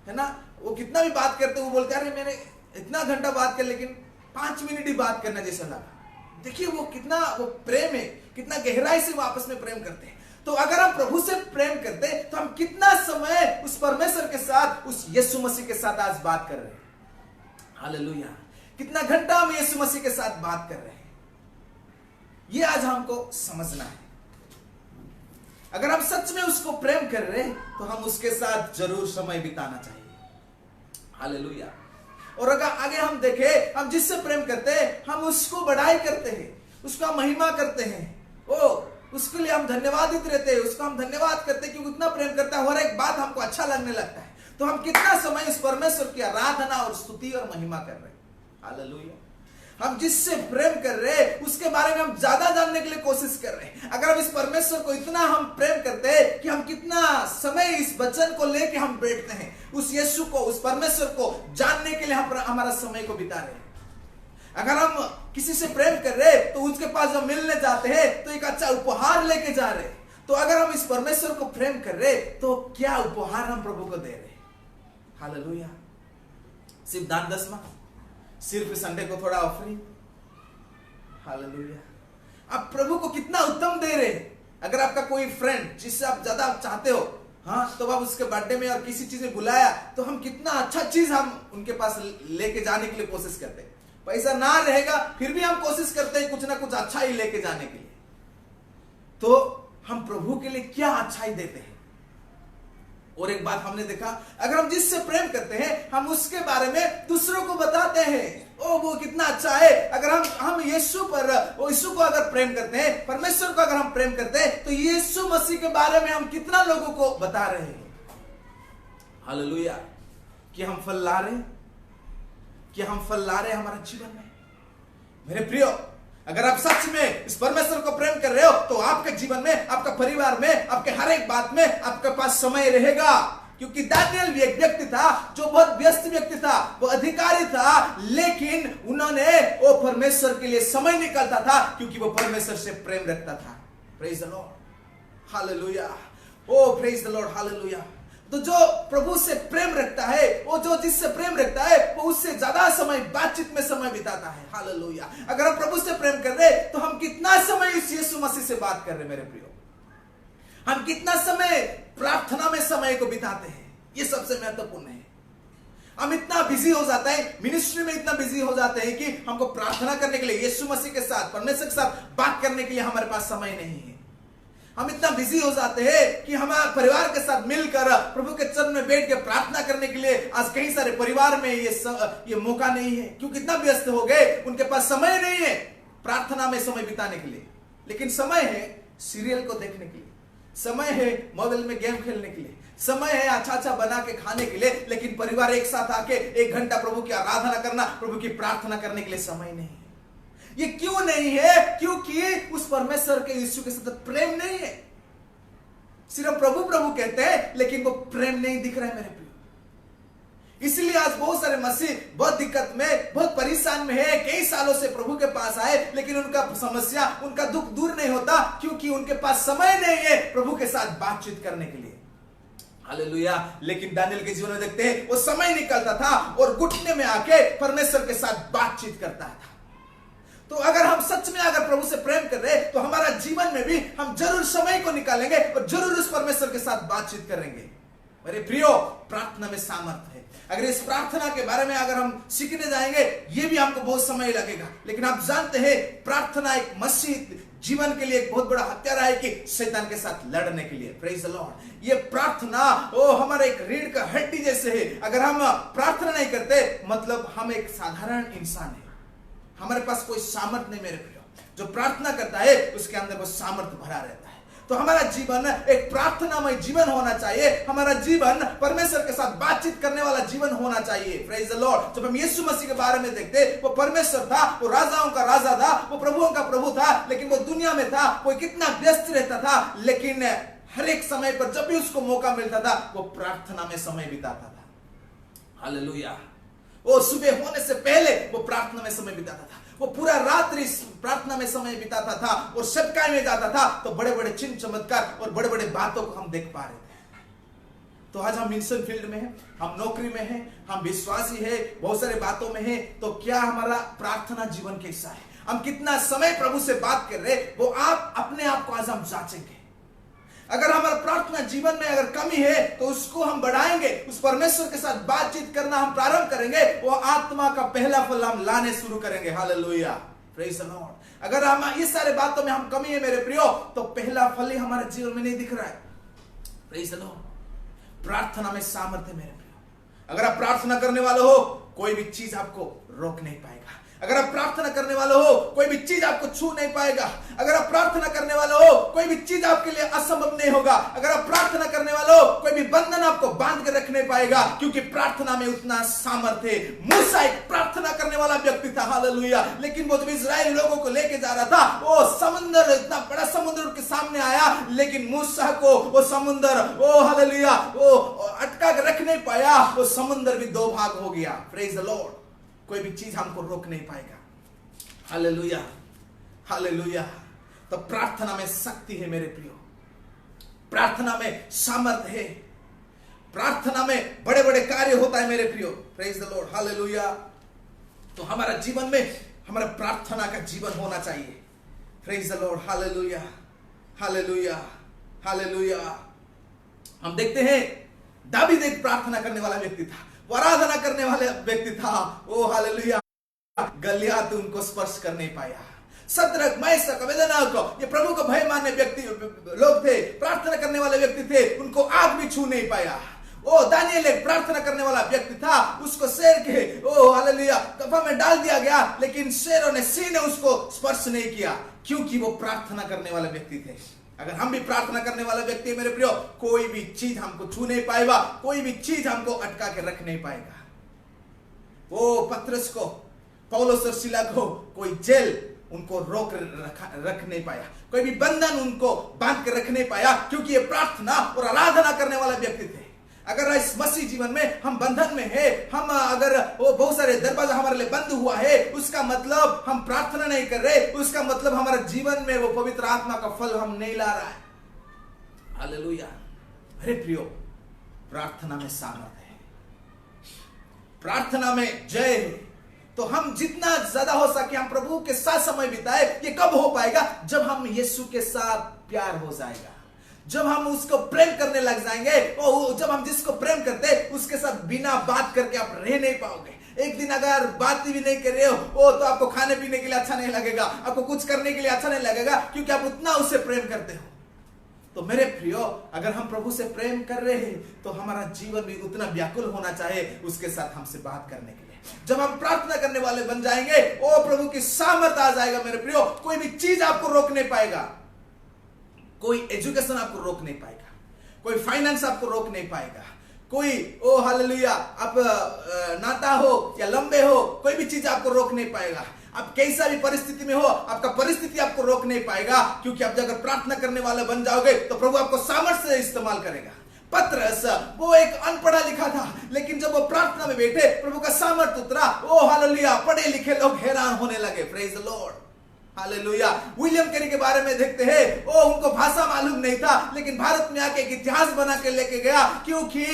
है ना, वो कितना भी बात करते, वो बोलते हैं अरे मैंने इतना घंटा बात कर लेकिन 5 मिनट ही बात करना जैसा लगा। देखिए वो कितना वो प्रेम है, कितना गहराई से वो आपस में प्रेम करते हैं। तो अगर हम प्रभु से प्रेम करते हैं तो हम कितना समय उस परमेश्वर के साथ, उस यीशु मसीह के साथ आज बात कर रहे हैं। हालेलुया। कितना घंटा हम यीशु मसीह के साथ बात कर रहे हैं, ये आज हमको समझना है। अगर हम सच में उसको प्रेम कर रहे हैं तो हम उसके साथ जरूर समय बिताना चाहिए। हालेलुया। और अगर आगे हम देखें, हम जिससे प्रेम करते हैं हम उसको बढ़ाई करते हैं, उसका महिमा करते हैं, उसके लिए हम धन्यवादित रहते हैं, उसको हम धन्यवाद करते हैं क्योंकि उतना प्रेम करता है, हर एक बात हमको अच्छा लगने लगता है। तो हम कितना समय इस परमेश्वर की आराधना और स्तुति और महिमा कर रहे हैं। हालेलुया। हम जिससे प्रेम कर रहे हैं उसके बारे में हम ज्यादा जानने के लिए कोशिश कर रहे हैं। अगर हम इस परमेश्वर को इतना हम प्रेम करते हैं कि हम कितना समय इस वचन को लेके हम बैठते हैं, उस यीशु को, उस परमेश्वर को जानने के लिए हम हमारा समय को बिता रहे हैं। अगर हम किसी से प्रेम कर रहे हैं तो उसके पास जब मिलने जाते हैं तो एक अच्छा उपहार लेके जा रहे हैं। तो अगर हम इस परमेश्वर को प्रेम कर रहे हैं तो क्या उपहार हम प्रभु को दे रहे हैं। हालेलुया। सिर्फ दान दसवां, सिर्फ संडे को थोड़ा ऑफरिंग। हालेलुया। आप प्रभु को कितना उत्तम दे रहे हैं। अगर आपका कोई फ्रेंड जिससे आप ज्यादा चाहते हो, हाँ, तो आप उसके बर्थडे में और किसी चीज में बुलाया तो हम कितना अच्छा चीज हम उनके पास लेके जाने के लिए कोशिश करते हैं। पैसा ना रहेगा फिर भी हम कोशिश करते हैं कुछ ना कुछ अच्छा ही लेके जाने के लिए। तो हम प्रभु के लिए क्या अच्छाई देते हैं। और एक बात हमने देखा, अगर हम जिससे प्रेम करते हैं हम उसके बारे में दूसरों को बताते हैं, वो कितना अच्छा है। अगर हम यीशु को अगर प्रेम करते हैं, परमेश्वर को अगर हम प्रेम करते हैं तो यीशु मसीह के बारे में हम कितना लोगों को बता रहे हैं। हालेलुया। कि हम फल ला रहे हैं, कि हम फल ला रहे हैं हमारे जीवन में। मेरे प्रियो, अगर आप सच में इस परमेश्वर को प्रेम कर रहे हो तो आपके जीवन में, आपका परिवार में, आपके हर एक बात में आपके पास समय रहेगा। क्योंकि दानियल भी एक व्यक्ति था जो बहुत व्यस्त व्यक्ति था, वो अधिकारी था, लेकिन उन्होंने वो परमेश्वर के लिए समय निकालता था क्योंकि वो परमेश्वर से प्रेम रखता था। Praise the Lord. Hallelujah. Oh praise the Lord. Hallelujah. तो जो प्रभु से प्रेम रखता है, वो जो जिससे प्रेम रखता है वो उससे ज्यादा समय बातचीत में समय बिताता है। हालेलुया। अगर हम प्रभु से प्रेम कर रहे तो हम कितना समय इस यीशु मसीह से बात कर रहे हैं। मेरे प्रियो, हम कितना समय प्रार्थना में समय को बिताते हैं, ये सबसे महत्वपूर्ण है। हम इतना बिजी हो जाते हैं, मिनिस्ट्री में इतना बिजी हो जाते हैं कि हमको प्रार्थना करने के लिए, यीशु मसीह के साथ, परमेश्वर के साथ बात करने के लिए हमारे पास समय नहीं है। हम इतना बिजी हो जाते हैं कि हमारे परिवार के साथ मिलकर प्रभु के चरण में बैठ के प्रार्थना करने के लिए आज कई सारे परिवार में ये मौका नहीं है, क्योंकि इतना व्यस्त हो गए, उनके पास समय नहीं है प्रार्थना में समय बिताने के लिए। लेकिन समय है सीरियल को देखने के लिए, समय है मोबाइल में गेम खेलने के लिए, समय है अच्छा अच्छा बना के खाने के लिए, लेकिन परिवार एक साथ आके 1 घंटा प्रभु की आराधना करना, प्रभु की प्रार्थना करने के लिए समय नहीं है। ये क्यों नहीं है? क्योंकि उस परमेश्वर के यीशु के साथ प्रेम नहीं है। सिर्फ प्रभु प्रभु कहते हैं लेकिन वो प्रेम नहीं दिख रहा है मेरे प्रिय। इसलिए आज बहुत सारे मसीह बहुत दिक्कत में, बहुत परेशान में है। कई सालों से प्रभु के पास आए लेकिन उनका समस्या, उनका दुख दूर नहीं होता क्योंकि उनके पास समय नहीं है प्रभु के साथ बातचीत करने के लिए। हालेलुया। लेकिन दानियल के जीवन में देखते हैं वो समय निकलता था और घुटने में आके परमेश्वर के साथ बातचीत करता था। तो अगर हम सच में अगर प्रभु से प्रेम कर रहे हैं तो हमारा जीवन में भी हम जरूर समय को निकालेंगे और जरूर उस परमेश्वर के साथ बातचीत करेंगे। मेरे प्रियो, प्रार्थना में सामर्थ्य है। अगर इस प्रार्थना के बारे में अगर हम सीखने जाएंगे ये भी हमको बहुत समय लगेगा। लेकिन आप जानते हैं प्रार्थना एक मसीह जीवन के लिए एक बहुत बड़ा हथियार है कि शैतान के साथ लड़ने के लिए। Praise the Lord. ये प्रार्थना हमारे एक रीढ़ का हड्डी जैसे है। अगर हम प्रार्थना नहीं करते मतलब हम एक साधारण इंसान है, हमारे पास कोई सामर्थ नहीं। मेरे प्रियो, जो प्रार्थना करता है उसके अंदर वो सामर्थ भरा रहता है। तो हमारा जीवन एक प्रार्थनामय जीवन होना चाहिए। हमारा जीवन परमेश्वर के साथ बातचीत करने वाला जीवन होना चाहिए। Praise the Lord. जब हम यीशु मसीह के बारे में देखते, वो परमेश्वर था, वो राजाओं का राजा था, वो प्रभुओं का प्रभु था, लेकिन वो दुनिया में था, वो कितना व्यस्त रहता था, लेकिन हर एक समय पर जब भी उसको मौका मिलता था वो प्रार्थना में समय बिताता था। हालेलुया। वो सुबह होने से पहले वो प्रार्थना में समय बिताता था, वो पूरा रात्रि प्रार्थना में समय बिताता था और सबकाई में जाता था। तो बड़े बड़े चिन्ह चमत्कार और बड़े बड़े बातों को हम देख पा रहे थे। तो आज हम मिशन फील्ड में हैं, हम नौकरी में हैं, हम विश्वासी है, बहुत सारे बातों में है। तो क्या हमारा प्रार्थना जीवन कैसा है? हम कितना समय प्रभु से बात कर रहे, वो आप अपने आप को आज हम जांचेंगे। अगर हमारा प्रार्थना जीवन में अगर कमी है तो उसको हम बढ़ाएंगे, उस परमेश्वर के साथ बातचीत करना हम प्रारंभ करेंगे, वो आत्मा का पहला फल हम लाने शुरू करेंगे। हालेलुया। Praise the Lord. अगर हम ये सारे बातों में हम कमी है मेरे प्रियो तो पहला फल ही हमारे जीवन में नहीं दिख रहा है। Praise the Lord. प्रार्थना में सामर्थ्य मेरे प्रियो। अगर आप प्रार्थना करने वाले हो, कोई भी चीज आपको रोक नहीं पाएगा। अगर आप प्रार्थना करने वाले हो, कोई भी चीज आपको छू नहीं पाएगा। अगर आप प्रार्थना करने वाले हो, कोई भी चीज आपके लिए असंभव नहीं होगा। अगर आप प्रार्थना करने वाले हो, कोई भी बंधन आपको बांध के रख नहीं पाएगा, क्योंकि प्रार्थना में उतना सामर्थ्य है। मूसा एक प्रार्थना करने वाला व्यक्ति था, हालेलुया। लेकिन वो जब इजराइल लोगों को लेके जा रहा था, वो समुद्र, इतना बड़ा समुद्र उनके सामने आया, लेकिन मूसा को वो समुद्र, ओ हालेलुया, वो अटका के रख नहीं पाया। वो समुद्र भी दो भाग हो गया। Praise the Lord. कोई भी चीज हमको रोक नहीं पाएगा। Hallelujah, hallelujah. तो प्रार्थना में शक्ति है मेरे प्रियो, प्रार्थना में सामर्थ्य है, प्रार्थना में बड़े बड़े कार्य होता है मेरे प्रियो। Praise the Lord, hallelujah. तो हमारा जीवन में हमारा प्रार्थना का जीवन होना चाहिए। Praise the Lord, hallelujah, hallelujah, hallelujah. हम देखते हैं दावीद एक प्रार्थना करने वाला व्यक्ति था, वो आराधना करने वाला व्यक्ति था। ओ हालेलुया। गलियात उनको स्पर्श कर नहीं पाया। शद्रक, मेशक, अबेदनगो, ये प्रभु को भय मानने व्यक्ति लोग थे, प्रार्थना करने वाले व्यक्ति थे, उनको आग भी छू नहीं पाया। ओ दानियल एक प्रार्थना करने वाला व्यक्ति था, उसको शेर के ओ हालेलुया कफा में डाल दिया गया, लेकिन शेरों ने, सिंह ने उसको स्पर्श नहीं किया, क्योंकि वो प्रार्थना करने वाले व्यक्ति थे। अगर हम भी प्रार्थना करने वाला व्यक्ति है मेरे प्रियो, कोई भी चीज हमको छू नहीं पाएगा, कोई भी चीज हमको अटका के रख नहीं पाएगा। वो पत्रस को, पौलुस और सीला को कोई जेल उनको रोक रख नहीं पाया, कोई भी बंधन उनको बांध के रख नहीं पाया, क्योंकि ये प्रार्थना और आराधना करने वाला व्यक्ति थे। अगर इस मसीह जीवन में हम बंधन में है, हम अगर वो बहुत सारे दरवाजा हमारे लिए बंद हुआ है, उसका मतलब हम प्रार्थना नहीं कर रहे, उसका मतलब हमारे जीवन में वो पवित्र आत्मा का फल हम नहीं ला रहा है। हालेलुया। अरे प्रियो, प्रार्थना में सामर्थ्य है, प्रार्थना में जय है। तो हम जितना ज्यादा हो सके हम प्रभु के साथ समय बिताए। ये कब हो पाएगा? जब हम यीशु के साथ प्यार हो जाएगा, जब हम उसको प्रेम करने लग जाएंगे। और जब हम जिसको प्रेम करते उसके साथ बिना बात करके आप रह नहीं पाओगे। एक दिन अगर बात भी नहीं कर रहे हो तो आपको खाने पीने के लिए अच्छा नहीं लगेगा, आपको कुछ करने के लिए अच्छा नहीं लगेगा, क्योंकि आप उतना उससे प्रेम करते हो। तो मेरे प्रियो, अगर हम प्रभु से प्रेम कर रहे हैं तो हमारा जीवन भी उतना व्याकुल होना चाहिए उसके साथ हमसे बात करने के लिए। जब हम प्रार्थना करने वाले बन जाएंगे, ओ प्रभु की सामर्थ आ जाएगा मेरे प्रियो। कोई भी चीज आपको रोक नहीं पाएगा, कोई एजुकेशन आपको रोक नहीं पाएगा, कोई फाइनेंस आपको रोक नहीं पाएगा, कोई ओ हालेलुया आप नाता हो या लंबे हो, कोई भी चीज आपको रोक नहीं पाएगा। आप कैसा भी परिस्थिति में हो, आपका परिस्थिति आपको रोक नहीं पाएगा, क्योंकि आप अगर प्रार्थना करने वाले बन जाओगे तो प्रभु आपको सामर्थ्य से इस्तेमाल करेगा। पत्रस वो एक अनपढ़ा लिखा था, लेकिन जब वो प्रार्थना में बैठे प्रभु का सामर्थ्य उतरा। ओ हालेलुया, पढ़े लिखे लोग हैरान होने लगे। Praise the Lord, hallelujah. William Carey के बारे में देखते हैं, ओ उनको भाषा मालूम नहीं था, लेकिन भारत में आके एक इतिहास बना के लेके गया, क्योंकि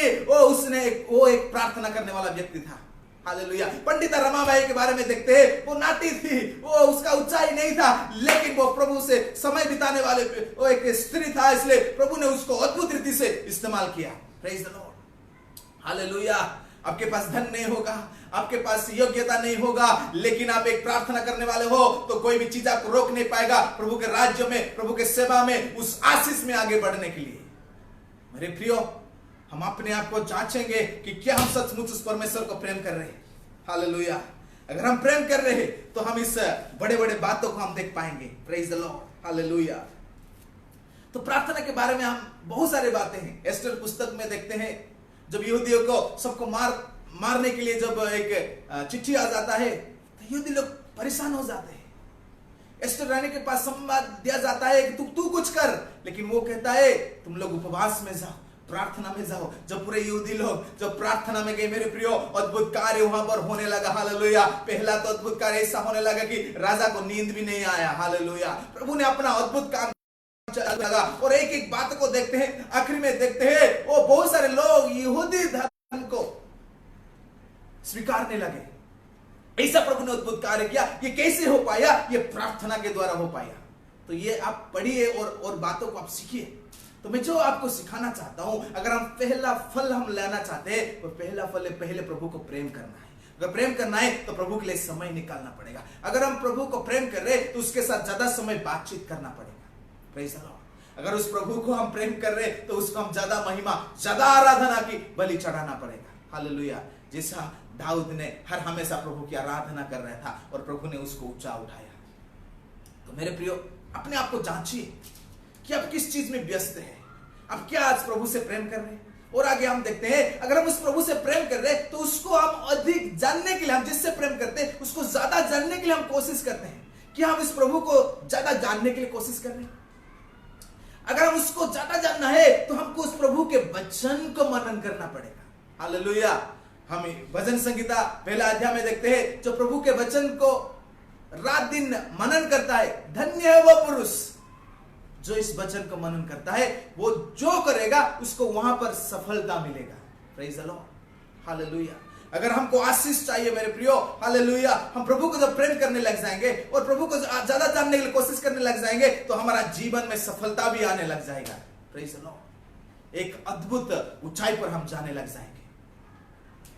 वो एक प्रार्थना करने वाला व्यक्ति था। हालेलुया। पंडिता रमाबाई के बारे में देखते हैं, वो नाटी थी, वो उसका ऊंचाई नहीं था, लेकिन वो प्रभु से समय बिताने वाले वो एक स्त्री था, इसलिए प्रभु ने उसको अद्भुत रीति से इस्तेमाल किया। Praise the Lord, hallelujah. आपके पास धन नहीं होगा, आपके पास योग्यता नहीं होगा, लेकिन आप एक प्रार्थना करने वाले हो तो कोई भी चीज आपको रोक नहीं पाएगा प्रभु के राज्य में, प्रभु के सेवा में, उस आशीष में आगे बढ़ने के लिए। मेरे प्रियो, हम अपने आप को जांचेंगे कि क्या हम सचमुच उस परमेश्वर को प्रेम कर रहे हैं। हालेलुया। अगर हम प्रेम कर रहे हैं तो हम इस बड़े बड़े बातों को हम देख पाएंगे। Praise the Lord, hallelujah. तो प्रार्थना के बारे में हम बहुत सारी बातें हैं। एस्टर पुस्तक में देखते हैं, जब यहूदियों को सबको मारने के लिए जब एक चिट्ठी आ जाता है तो यहूदी लोग परेशान हो जाते हैं। एस्टर रानी के पास संवाद दिया जाता है कि तू कुछ कर, लेकिन वो कहता है तुम लोग उपवास में जाओ, प्रार्थना में जाओ। जब पूरे यहूदी लोग जब प्रार्थना में गए मेरे प्रियो, अद्भुत कार्य वहां पर होने लगा। हालेलुया। पहला तो अद्भुत कार्य ऐसा होने लगा कि राजा को नींद भी नहीं आया। हालेलुया। प्रभु ने अपना अद्भुत काम लगा, और एक एक बात को देखते हैं, आखिर में देखते हैं वो बहुत सारे लोग यहूदी धर्म को स्वीकारने लगे। ऐसा प्रभु ने अद्भुत कार्य किया। ये कैसे हो पाया? ये प्रार्थना के द्वारा हो पाया। तो ये आप पढ़िए और बातों को आप सीखिए। तो मैं जो आपको सिखाना चाहता हूं, अगर हम पहला फल हम लेना चाहते हैं तो पहला फल है पहले प्रभु को प्रेम करना है। अगर प्रेम करना है तो प्रभु के लिए समय निकालना पड़ेगा। अगर हम प्रभु को प्रेम कर रहे हैं तो उसके साथ ज्यादा समय बातचीत करना पड़ेगा। Praise the Lord. अगर उस प्रभु को हम प्रेम कर रहे तो उसको हम ज्यादा महिमा, ज्यादा आराधना की बलि चढ़ाना पड़ेगा। हालेलुया। जैसा दाऊद ने हर हमेशा प्रभु की आराधना कर रहा था और प्रभु ने उसको ऊंचा उठाया। तो मेरे प्रियो, अपने आप को जांचिए कि आप किस चीज में व्यस्त है। आप क्या आज प्रभु से प्रेम कर रहे हैं? और आगे हम देखते हैं, अगर हम उस प्रभु से प्रेम कर रहे हैं तो उसको हम अधिक जानने के लिए, हम जिससे प्रेम करते हैं उसको ज्यादा जानने के लिए हम कोशिश करते हैं कि हम इस प्रभु को ज्यादा जानने के लिए कोशिश कर रहे हैं। अगर हम उसको ज्यादा जानना है तो हमको उस प्रभु के वचन को मनन करना पड़ेगा। हालेलुया। हम भजन संगीता पहला अध्याय में देखते हैं, जो प्रभु के वचन को रात दिन मनन करता है, धन्य है वो पुरुष जो इस वचन को मनन करता है। वो जो करेगा उसको वहां पर सफलता मिलेगा। Praise the Lord. हालेलुया। अगर हमको आशीष चाहिए मेरे प्रियो, हालेलुया, हम प्रभु को जब प्रेम करने लग जाएंगे और प्रभु को ज्यादा जानने के लिए कोशिश करने लग जाएंगे तो हमारा जीवन में सफलता भी आने लग जाएगा। Praise the Lord. एक अद्भुत ऊंचाई पर हम जाने लग जाएंगे।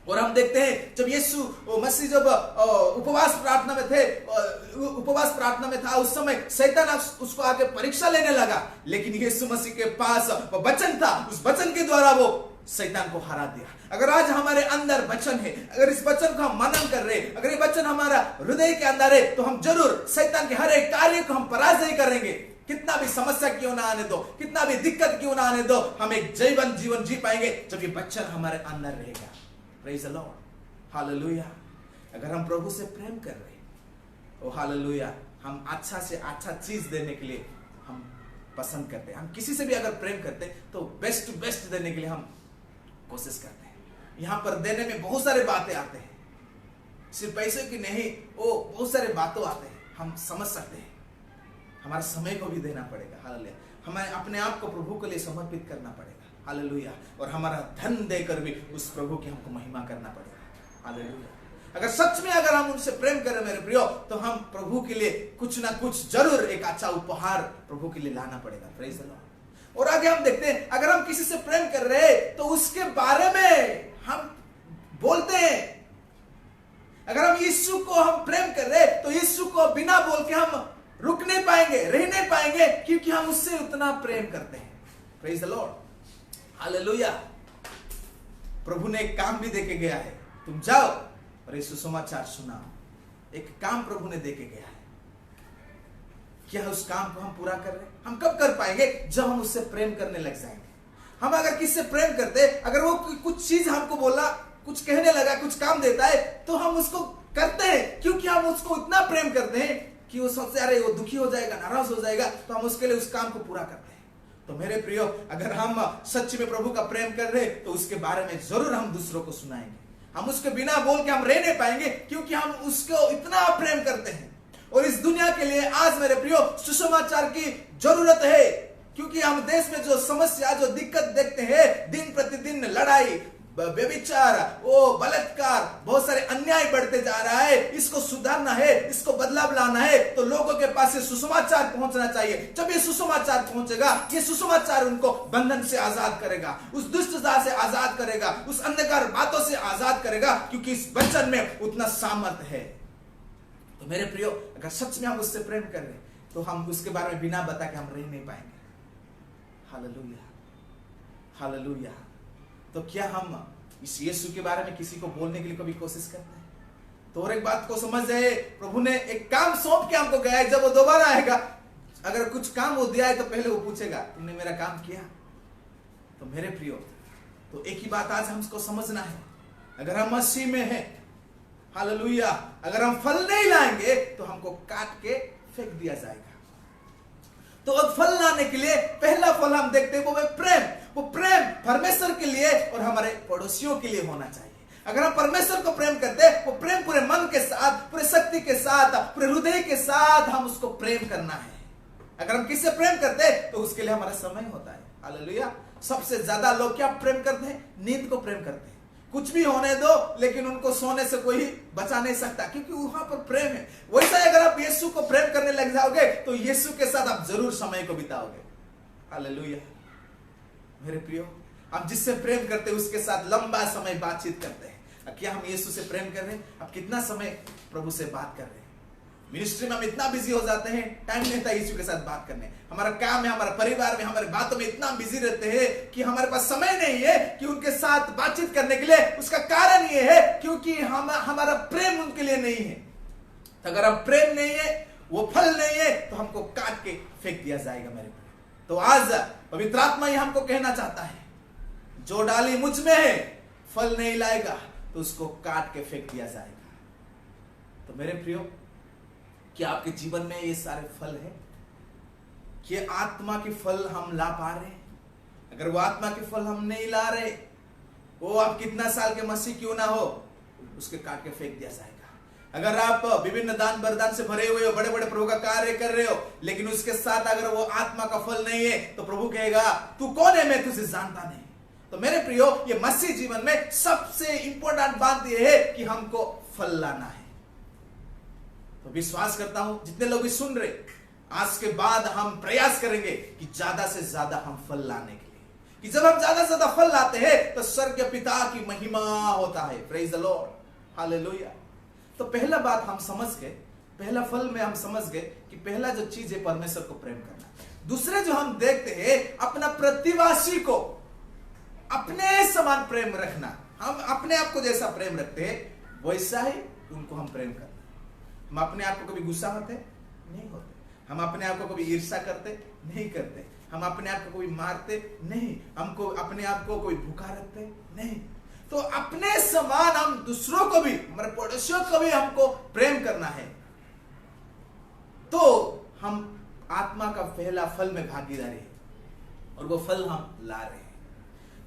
और हम देखते हैं जब यीशु मसीह जब उपवास प्रार्थना में थे, उपवास प्रार्थना में था, उस समय शैतान उसको आगे परीक्षा लेने लगा, लेकिन यीशु मसीह के पास वचन था, उस वचन के द्वारा वो शैतान को हरा दिया। अगर आज हमारे अंदर वचन है, अगर इस वचन को हम मनन कर रहे हैं, अगर ये वचन हमारा हृदय के अंदर है, तो हम जरूर शैतान के हर एक कार्य को हम पराजय करेंगे। कितना भी समस्या क्यों ना आने दो, कितना भी दिक्कत क्यों ना आने दो, हम एक जयवंत जीवन जी पाएंगे जब ये वचन हमारे अंदर रहेगा। Praise the Lord. हालेलुया। अगर हम प्रभु से प्रेम कर रहे हैं, ओ हालेलुया, हम अच्छा से अच्छा चीज देने के लिए हम पसंद करते हैं। हम किसी से भी अगर प्रेम करते हैं तो बेस्ट टू बेस्ट देने के लिए हम कोशिश करते हैं। यहां पर देने में बहुत सारे बातें आते हैं, सिर्फ पैसे की नहीं, वो बहुत सारे बातों आते हैं। हम समझ सकते हैं, हमारे समय को भी देना पड़ेगा। हालेलुया। हमें अपने आप को प्रभु के लिए समर्पित करना पड़ेगा। हालेलुया। और हमारा धन देकर भी उस प्रभु की हमको महिमा करना पड़ेगा। हालेलुया। अगर सच में अगर हम उनसे प्रेम करें मेरे प्रियो, तो हम प्रभु के लिए कुछ ना कुछ जरूर एक अच्छा उपहार प्रभु के लिए लाना पड़ेगा। Praise the Lord. और आगे हम देखते हैं, अगर हम किसी से प्रेम कर रहे हैं तो उसके बारे में हम बोलते हैं। अगर हम यीशु को हम प्रेम कर रहे हैं तो यीशु को बिना बोल के हम रुक नहीं पाएंगे, रह नहीं पाएंगे, क्योंकि हम उससे उतना प्रेम करते हैं। Praise the Lord. हालेलुया। प्रभु ने एक काम भी देके गया है, तुम जाओ और ये सुसमाचार सुनाओ। एक काम प्रभु ने देके गया है। क्या उस काम को हम पूरा कर रहे हैं? हम कब कर पाएंगे? जब हम उससे प्रेम करने लग जाएंगे। हम अगर किससे प्रेम करते, अगर वो कुछ चीज हमको बोला, कुछ कहने लगा, कुछ काम देता है, तो हम उसको करते हैं, क्योंकि हम उसको इतना प्रेम करते हैं कि वो सोचते अरे वो दुखी हो जाएगा, नाराज हो जाएगा, तो हम उसके लिए उस काम को पूरा करते हैं। तो मेरे प्रियो, अगर हम सच में प्रभु का प्रेम कर रहे तो उसके बारे में जरूर हम दूसरों को सुनाएंगे। हम उसके बिना बोल के हम रह नहीं पाएंगे, क्योंकि हम उसको इतना प्रेम करते हैं। और इस दुनिया के लिए आज मेरे प्रियो सुसमाचार की जरूरत है, क्योंकि हम देश में जो समस्या, जो दिक्कत देखते हैं, दिन प्रतिदिन लड़ाई, व्यभिचार, वो बलात्कार, बहुत सारे अन्याय बढ़ते जा रहा है। इसको सुधारना है, इसको बदलाव लाना है, तो लोगों के पास ये सुसमाचार पहुंचना चाहिए। जब ये सुसमाचार पहुंचेगा, ये सुसमाचार उनको बंधन से आजाद करेगा, उस दुष्टता से आजाद करेगा, उस अंधकार बातों से आजाद करेगा, क्योंकि इस वचन में उतना सामर्थ है। तो मेरे प्रियो, अगर सच में हम उससे प्रेम कर रहे हैं तो हम उसके बारे में बिना बता के हम रह नहीं पाएंगे। हालेलुया। हालेलुया। तो क्या हम इस यीशु के बारे में किसी को बोलने के लिए कभी कोशिश करते हैं? तो और एक बात को समझ जाए, प्रभु ने एक काम सौंप के हमको गया है। जब वो दोबारा आएगा, अगर कुछ काम वो दिया है तो पहले वो पूछेगा तुमने मेरा काम किया? तो मेरे प्रियो, तो एक ही बात आज हमको समझना है, अगर हम मसीह में हैं, हालेलुया, अगर हम फल नहीं लाएंगे तो हमको काट के फेंक दिया जाएगा। तो अब फल लाने के लिए पहला फल हम देखते हैं वो है प्रेम। वो प्रेम परमेश्वर के लिए और हमारे पड़ोसियों के लिए होना चाहिए। अगर हम परमेश्वर को प्रेम करते हैं, वो प्रेम पूरे मन के साथ, पूरे शक्ति के साथ, पूरे हृदय के साथ हम उसको प्रेम करना है। अगर हम किससे प्रेम करते हैं तो उसके लिए हमारा समय होता है। हालेलुया। सबसे ज्यादा लोग क्या प्रेम करते हैं? नींद को प्रेम करते हैं। कुछ भी होने दो, लेकिन उनको सोने से कोई बचा नहीं सकता, क्योंकि वहां पर प्रेम है। वैसा अगर आप यीशु को प्रेम करने लग जाओगे तो यीशु के साथ आप जरूर समय को बिताओगे। हालेलुया। मेरे प्रियो, आप जिससे प्रेम करते हैं उसके साथ लंबा समय बातचीत करते हैं। क्या हम यीशु से प्रेम कर रहे हैं? आप कितना समय प्रभु से बात कर रहे हैं? मिनिस्ट्री में हम इतना बिजी हो जाते हैं, टाइम नहीं होता यीशु के साथ बात करने। हमारा काम है, हमारा परिवार में, हमारे बातों में इतना बिजी रहते हैं कि हमारे पास समय नहीं है कि उनके साथ बातचीत करने के लिए। उसका कारण ये है क्योंकि हमारा प्रेम उनके लिए नहीं है। तो अगर हम प्रेम नहीं है, वो फल नहीं है, तो हमको काट के फेंक दिया जाएगा मेरे को। तो आज पवित्र आत्मा ये हमको कहना चाहता है, जो डाली मुझ में है फल नहीं लाएगा तो उसको काट के फेंक दिया जाएगा। तो मेरे प्रियो, क्या आपके जीवन में ये सारे फल है? कि आत्मा के फल हम ला पा रहे? अगर वो आत्मा के फल हम नहीं ला रहे, वो आप कितना साल के मसीह क्यों ना हो, उसके काट के फेंक दिया जाएगा। अगर आप विभिन्न दान वरदान से भरे हुए हो, बड़े बड़े प्रभु का कार्य कर रहे हो, लेकिन उसके साथ अगर वो आत्मा का फल नहीं है, तो प्रभु कहेगा तू कौन है, मैं तुझे जानता नहीं। तो मेरे प्रियो, ये मसीह जीवन में सबसे इंपॉर्टेंट बात यह है कि हमको फल लाना है। तो विश्वास करता हूं जितने लोग भी सुन रहे, आज के बाद हम प्रयास करेंगे कि ज्यादा से ज्यादा हम फल लाने के लिए, कि जब हम ज्यादा से ज्यादा फल लाते हैं तो स्वर्ग के पिता की महिमा होता है। Praise the Lord, hallelujah. तो पहला बात हम समझ गए, पहला फल में हम समझ गए कि पहला जो चीज है परमेश्वर को प्रेम करना। दूसरे जो हम देखते हैं, अपना प्रतिवासी को अपने समान प्रेम रखना। हम अपने आप को जैसा प्रेम रखते हैं वैसा ही उनको हम प्रेम करना। हम अपने आप को कभी गुस्सा होते नहीं होते, हम अपने आप को कभी ईर्ष्या करते नहीं करते, हम अपने आप को कभी मारते नहीं, हमको अपने आप को कोई भूखा रखते नहीं। तो अपने समान हम दूसरों को भी, हमारे पड़ोसियों को भी हमको प्रेम करना है। तो हम आत्मा का पहला फल में भागीदारी है और वो फल हम ला रहे हैं।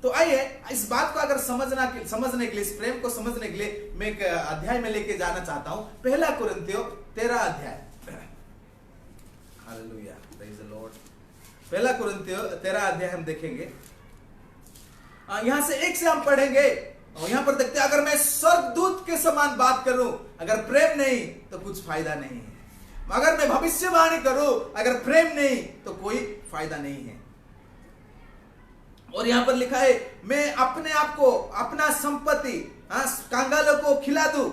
तो आइए इस बात को अगर समझने के लिए, इस प्रेम को समझने के लिए मैं एक अध्याय में लेके जाना चाहता हूं। पहला कुरिन्थियों 13 अध्याय। Hallelujah, praise the Lord. पहला कुरिन्थियों 13 अध्याय हम देखेंगे। यहां से 1 से हम पढ़ेंगे और यहां पर देखते हैं, अगर मैं स्वर्गदूत के समान बात करूं, अगर प्रेम नहीं तो कुछ फायदा नहीं है। अगर मैं भविष्यवाणी करूं, अगर प्रेम नहीं तो कोई फायदा नहीं है। और यहां पर लिखा है, मैं अपने आप को, अपना संपत्ति कंगालों को खिला दूं,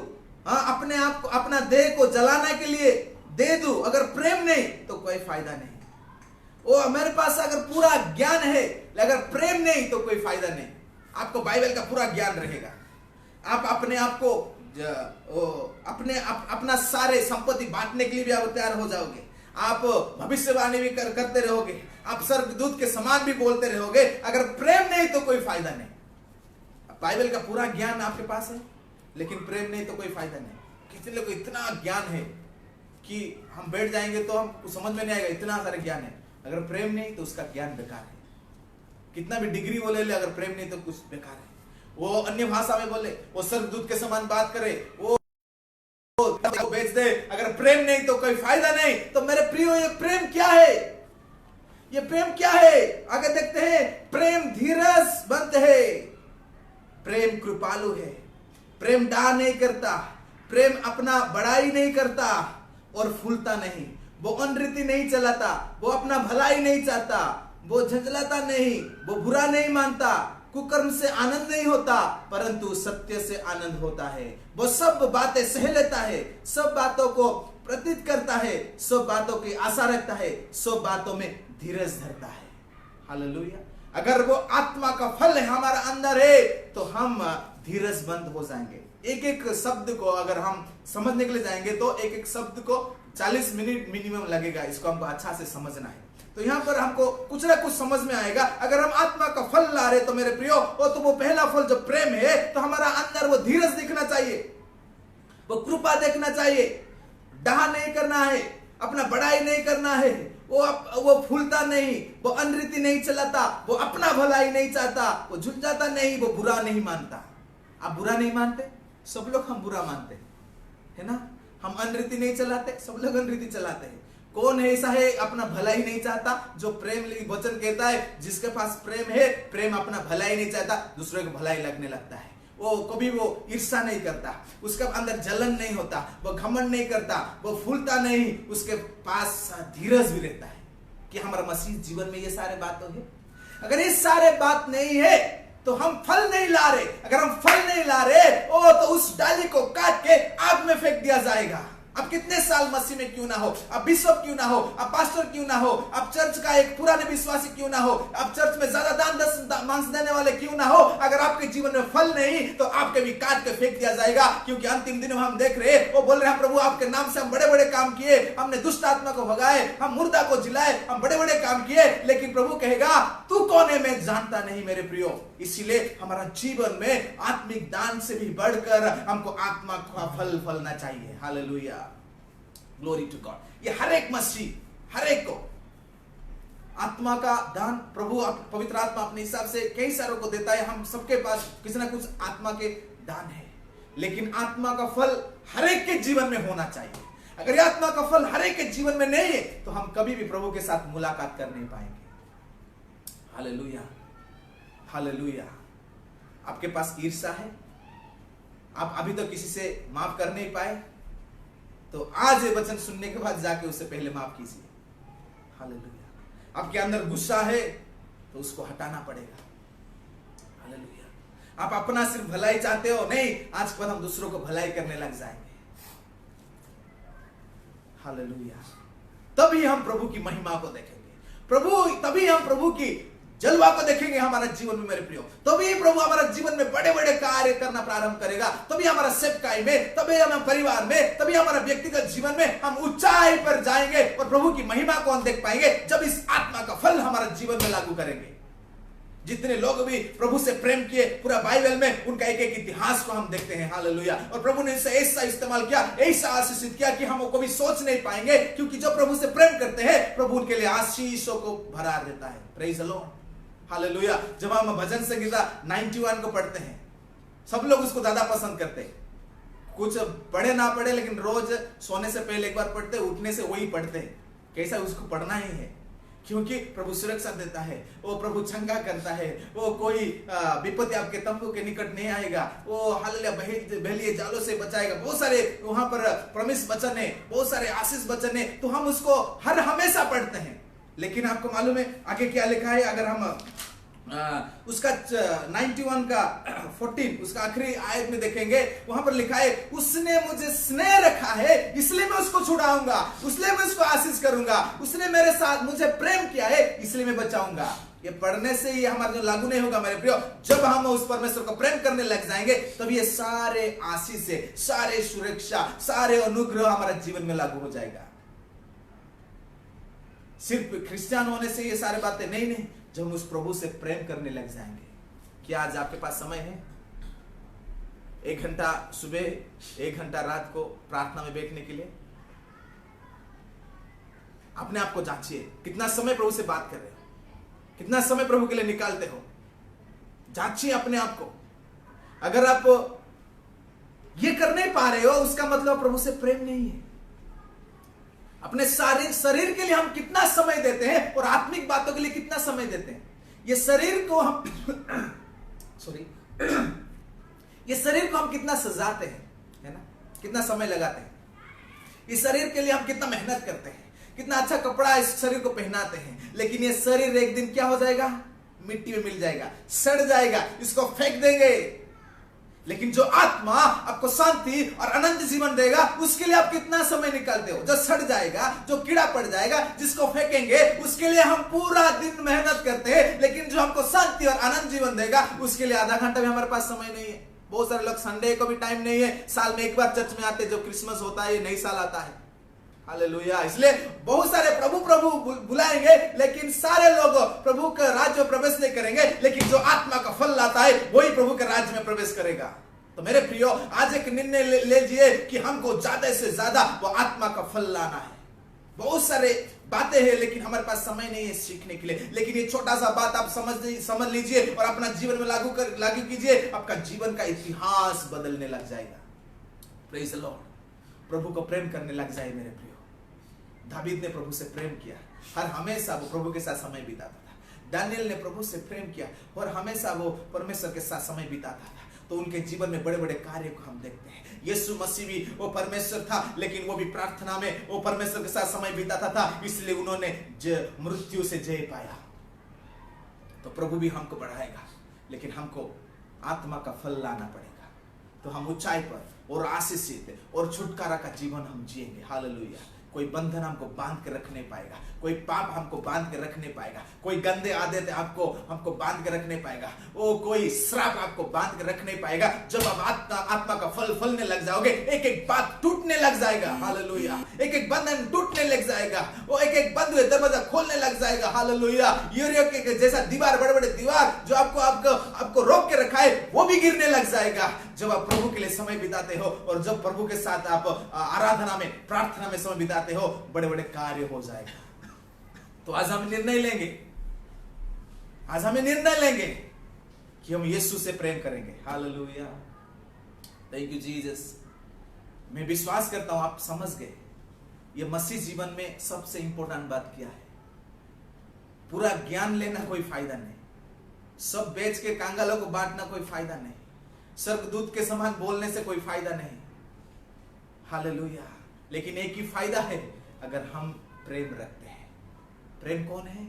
अपने आप को, अपना देह को जलाने के लिए दे दूं, अगर प्रेम नहीं तो कोई फायदा नहीं। ओ मेरे पास अगर पूरा ज्ञान है, अगर प्रेम नहीं तो कोई फायदा नहीं। आपको बाइबल का पूरा ज्ञान रहेगा, आप अपने आप को अपना सारे संपत्ति बांटने के लिए भी आप तैयार हो जाओगे। आप भविष्यवाणी भी करते रहोगे, आप स्वर्गदूत के समान भी बोलते रहोगे। अगर प्रेम नहीं तो कोई फायदा नहीं। बाइबल का पूरा ज्ञान आपके पास है, लेकिन प्रेम नहीं तो कोई फायदा नहीं। कितने लोग इतना ज्ञान है कि हम बैठ जाएंगे तो हमको समझ में नहीं आएगा, इतना सारा ज्ञान है। अगर प्रेम नहीं तो उसका ज्ञान बेकार है। कितना भी डिग्री वो ले ले, अगर प्रेम नहीं तो कुछ बेकार है। वो अन्य भाषा में बोले, वो स्वर्गदूत के समान बात करे, वो बेच दे, अगर प्रेम नहीं तो कोई फायदा नहीं। तो मेरे प्रियो, ये प्रेम क्या है? ये प्रेम क्या है? आगे देखते हैं, प्रेम धीरजवंत है, प्रेम कृपालु है, प्रेम डा नहीं करता, प्रेम अपना बड़ाई नहीं करता और फूलता नहीं, वो अनरीति नहीं चलाता, वो अपना भलाई नहीं चाहता, वो झंझलाता नहीं, वो बुरा नहीं मानता, कुकर्म से आनंद नहीं होता, परंतु सत्य से आनंद होता है। वो सब बातें सह लेता है, सब बातों को प्रतीत करता है, सब बातों की आशा रखता है, सब बातों में धीरज धरता है। हालेलुया। अगर वो आत्मा का फल हमारा अंदर है तो हम धीरजबंद हो जाएंगे। एक एक शब्द को अगर हम समझने के लिए जाएंगे तो एक एक शब्द को 40 मिनट मिनिमम लगेगा, इसको हमको अच्छा से समझना है। तो यहाँ पर हमको कुछ ना कुछ समझ में आएगा। अगर हम आत्मा का फल ला रहे तो मेरे प्रियो, वो पहला फल जो प्रेम है, तो हमारा अंदर वो धीरज दिखना चाहिए, वो कृपा देखना चाहिए, डहा नहीं करना है, अपना बड़ाई नहीं करना है, वो फूलता नहीं, वो अनरीति नहीं चलाता, वो अपना भलाई नहीं चाहता, वो झुंझाता नहीं, वो बुरा नहीं मानता। आप बुरा नहीं मानते? सब लोग हम बुरा मानते है ना। हम अनरीति नहीं चलाते, सब लोग अनरीति चलाते हैं। कौन है ऐसा है अपना भलाई नहीं चाहता? जो प्रेम वचन कहता है, जिसके पास प्रेम है, प्रेम अपना भलाई नहीं चाहता, दूसरे को भलाई लगने लगता है। वो कभी वो ईर्ष्या नहीं करता, उसके अंदर जलन नहीं होता, वो घमंड नहीं करता, वो फूलता नहीं, उसके पास धीरज भी रहता है। कि हमारा मसीह जीवन में ये सारे बात तो है। अगर ये सारे बात नहीं है तो हम फल नहीं ला रहे। अगर हम फल नहीं ला रहे तो उस डाली को काट के आग में फेंक दिया जाएगा। आप कितने साल मसीह में क्यों ना हो, आप बिशप क्यों ना हो, आप पास्टर क्यों ना हो, आप चर्च का एक पुराने विश्वासी क्यों ना हो, आप चर्च में ज्यादा दान मांस देने वाले क्यों ना हो, अगर आपके जीवन में फल नहीं तो आपके भी काट के फेंक दिया जाएगा। क्योंकि अंतिम दिन में हम देख रहे हैं, वो बोल रहे हैं प्रभु आपके नाम से हम बड़े बड़े काम किए, हमने दुष्ट आत्मा को भगाए, हम मुर्दा को जिलाए, हम बड़े बड़े काम किए, लेकिन प्रभु कहेगा तू कौन है मैं जानता नहीं मेरे प्रियो। इसीलिए हमारा जीवन में आत्मिक दान से भी बढ़कर हमको आत्मा का फल फलना चाहिए। Hallelujah, glory to God. ये हर एक मसीह, हर एक को आत्मा का दान प्रभु पवित्र आत्मा अपने हिसाब से कई सारों को देता है। हम सबके पास कुछ ना कुछ आत्मा के दान है, लेकिन आत्मा का फल हर एक के जीवन में होना चाहिए। अगर ये आत्मा का फल हर एक के जीवन में नहीं है तो हम कभी भी प्रभु के साथ मुलाकात कर नहीं पाएंगे। Hallelujah, hallelujah. आपके पास ईर्ष्या है, आप अभी तो किसी से माफ कर नहीं पाए, तो आज ये वचन सुनने के बाद जाके उससे पहले माफ कीजिए। हालेलुया। आपके अंदर गुस्सा है तो उसको हटाना पड़ेगा। हालेलुया। आप अपना सिर्फ भलाई चाहते हो, नहीं, आज के बाद हम दूसरों को भलाई करने लग जाएंगे। हालेलुया। तभी हम प्रभु की महिमा को देखेंगे, तभी हम प्रभु की जलवा को देखेंगे हमारा जीवन में मेरे प्रियो। तभी प्रभु हमारा जीवन में बड़े बड़े कार्य करना प्रारंभ करेगा। तभी हमारा सेवकाई में, तभी हमारे परिवार में, तभी हमारा व्यक्तिगत जीवन में हम ऊंचाई पर जाएंगे और प्रभु की महिमा को हम देख पाएंगे जब इस आत्मा का फल हमारा जीवन में लागू करेंगे। जितने लोग भी प्रभु से प्रेम किए पूरा बाइबल में, उनका एक एक इतिहास को हम देखते हैं। हालेलुया। और प्रभु ने इसे ऐसा इस्तेमाल किया, ऐसा आशीषित किया कि हम कभी सोच नहीं पाएंगे, क्योंकि जो प्रभु से प्रेम करते हैं प्रभु उनके लिए आशीषों को भरा देता है। Praise the Lord. हालेलुया। जब हम भजन संहिता 91 को पढ़ते हैं, सब लोग उसको ज्यादा पसंद करते हैं। कुछ पढ़े ना पढ़े, लेकिन रोज सोने से पहले एक बार पढ़ते, उठने से वही पढ़ते हैं। कैसा उसको पढ़ना ही है, क्योंकि प्रभु सुरक्षा देता है, वो प्रभु चंगा करता है, वो कोई विपत्ति आपके तंबू के निकट नहीं आएगा, वो हालेलुया बहेलिए जालों से बचाएगा। बहुत सारे वहां पर प्रॉमिस वचन है, बहुत सारे आशीष वचन है, तो हम उसको हर हमेशा पढ़ते हैं। लेकिन आपको मालूम है आगे क्या लिखा है? अगर हम उसका 91 का 14 उसका आखिरी आयत में देखेंगे, वहां पर लिखा है उसने मुझे स्नेह रखा है इसलिए मैं उसको छुड़ाऊंगा, इसलिए मैं उसको आशीष करूंगा, उसने मेरे साथ मुझे प्रेम किया है इसलिए मैं बचाऊंगा। ये पढ़ने से ये हमारे जो लागू नहीं होगा मेरे प्रियो। जब हम उस परमेश्वर को प्रेम करने लग जाएंगे तब ये सारे आशीष से, सारे सुरक्षा, सारे अनुग्रह हमारे जीवन में लागू हो जाएगा। सिर्फ क्रिश्चियन होने से ये सारी बातें नहीं, जब हम उस प्रभु से प्रेम करने लग जाएंगे। क्या आज आपके पास समय है 1 घंटा सुबह, 1 घंटा रात को प्रार्थना में बैठने के लिए? अपने आप को जांचिए, कितना समय प्रभु से बात कर रहे हो, कितना समय प्रभु के लिए निकालते हो। जांचिए अपने आप को। अगर आप ये कर नहीं पा रहे हो, उसका मतलब प्रभु से प्रेम नहीं है। अपने शरीर के लिए हम कितना समय देते हैं और आत्मिक बातों के लिए कितना समय देते हैं। ये शरीर को हम ये शरीर को हम कितना सजाते हैं, है ना, कितना समय लगाते हैं। इस शरीर के लिए हम कितना मेहनत करते हैं, कितना अच्छा कपड़ा इस शरीर को पहनाते हैं, लेकिन ये शरीर एक दिन क्या हो जाएगा? मिट्टी में मिल जाएगा, सड़ जाएगा, इसको फेंक देंगे। लेकिन जो आत्मा आपको शांति और अनंत जीवन देगा, उसके लिए आप कितना समय निकालते हो? जो सड़ जाएगा, जो कीड़ा पड़ जाएगा, जिसको फेंकेंगे, उसके लिए हम पूरा दिन मेहनत करते हैं, लेकिन जो हमको शांति और अनंत जीवन देगा उसके लिए आधा घंटा भी हमारे पास समय नहीं है। बहुत सारे लोग संडे को भी टाइम नहीं है, साल में एक बार चर्च में आते, जो क्रिसमस होता है, नई साल आता है। हालेलुया। इसलिए बहुत सारे प्रभु प्रभु बुलाएंगे, लेकिन सारे लोग प्रभु के राज्य में प्रवेश नहीं करेंगे। लेकिन जो आत्मा का फल लाता है वही प्रभु के राज्य में प्रवेश करेगा। तो मेरे प्रियो, आज एक निर्णय ले लीजिए कि हमको ज्यादा से ज्यादा वो आत्मा का फल लाना है। बहुत सारे बातें हैं, लेकिन हमारे पास समय नहीं है सीखने के लिए। लेकिन ये छोटा सा बात आप समझ लीजिए और अपना जीवन में लागू कीजिए, आपका जीवन का इतिहास बदलने लग जाएगा। Praise the Lord. प्रभु को प्रेम करने लग जाए मेरे प्रियो। दावीद ने प्रभु से प्रेम किया, हर हमेशा वो प्रभु के साथ समय बिताता था। दानियल ने प्रभु से प्रेम किया और हमेशा वो परमेश्वर के साथ समय बिताता था। तो उनके जीवन में बड़े बड़े कार्य को हम देखते हैं। यीशु मसीह भी वो परमेश्वर था, लेकिन वो भी प्रार्थना में वो परमेश्वर के साथ समय बिताता था, इसलिए उन्होंने मृत्यु से जय पाया। तो प्रभु भी हमको बढ़ाएगा, लेकिन हमको आत्मा का फल लाना पड़ेगा। तो हम ऊंचाई पर और आशीषित और छुटकारा का जीवन हम जिएंगे। हालेलुया। कोई बंधन हमको बांध के रख नहीं पाएगा, कोई पाप हमको बांध के रख नहीं पाएगा, कोई गंदे आदत हमको बांध के रख नहीं पाएगा, वो कोई श्राप आपको बांध के रख नहीं पाएगा। जब आप आत्मा का फल फलने लग जाओगे, एक एक बात टूटने लग जाएगा। हालेलुया। एक एक बंधन टूटने लग जाएगा, वो एक एक बंद हुए दरवाजा खोलने लग जाएगा। हालेलुया। यरीहो के जैसा दीवार, बड़े बड़े दीवार जो आपको रोक के रखा है, वो भी गिरने लग जाएगा जब आप प्रभु के लिए समय बिताते हो। और जब प्रभु के साथ आप आराधना में, प्रार्थना में समय बिताते हो, बड़े बड़े कार्य हो जाएगा। तो आज हम निर्णय लेंगे, आज हमें निर्णय लेंगे कि हम यीशु से प्रेम करेंगे। हालेलुया। Thank you Jesus. मैं विश्वास करता हूं आप समझ गए ये मसीह जीवन में सबसे इंपॉर्टेंट बात क्या है। पूरा ज्ञान लेना कोई फायदा नहीं, सब बेच के कांगालों को बांटना कोई फायदा नहीं, स्वर्गदूत के समान बोलने से कोई फायदा नहीं। हालेलुया। लेकिन एक ही फायदा है, अगर हम प्रेम रखते हैं। प्रेम कौन है?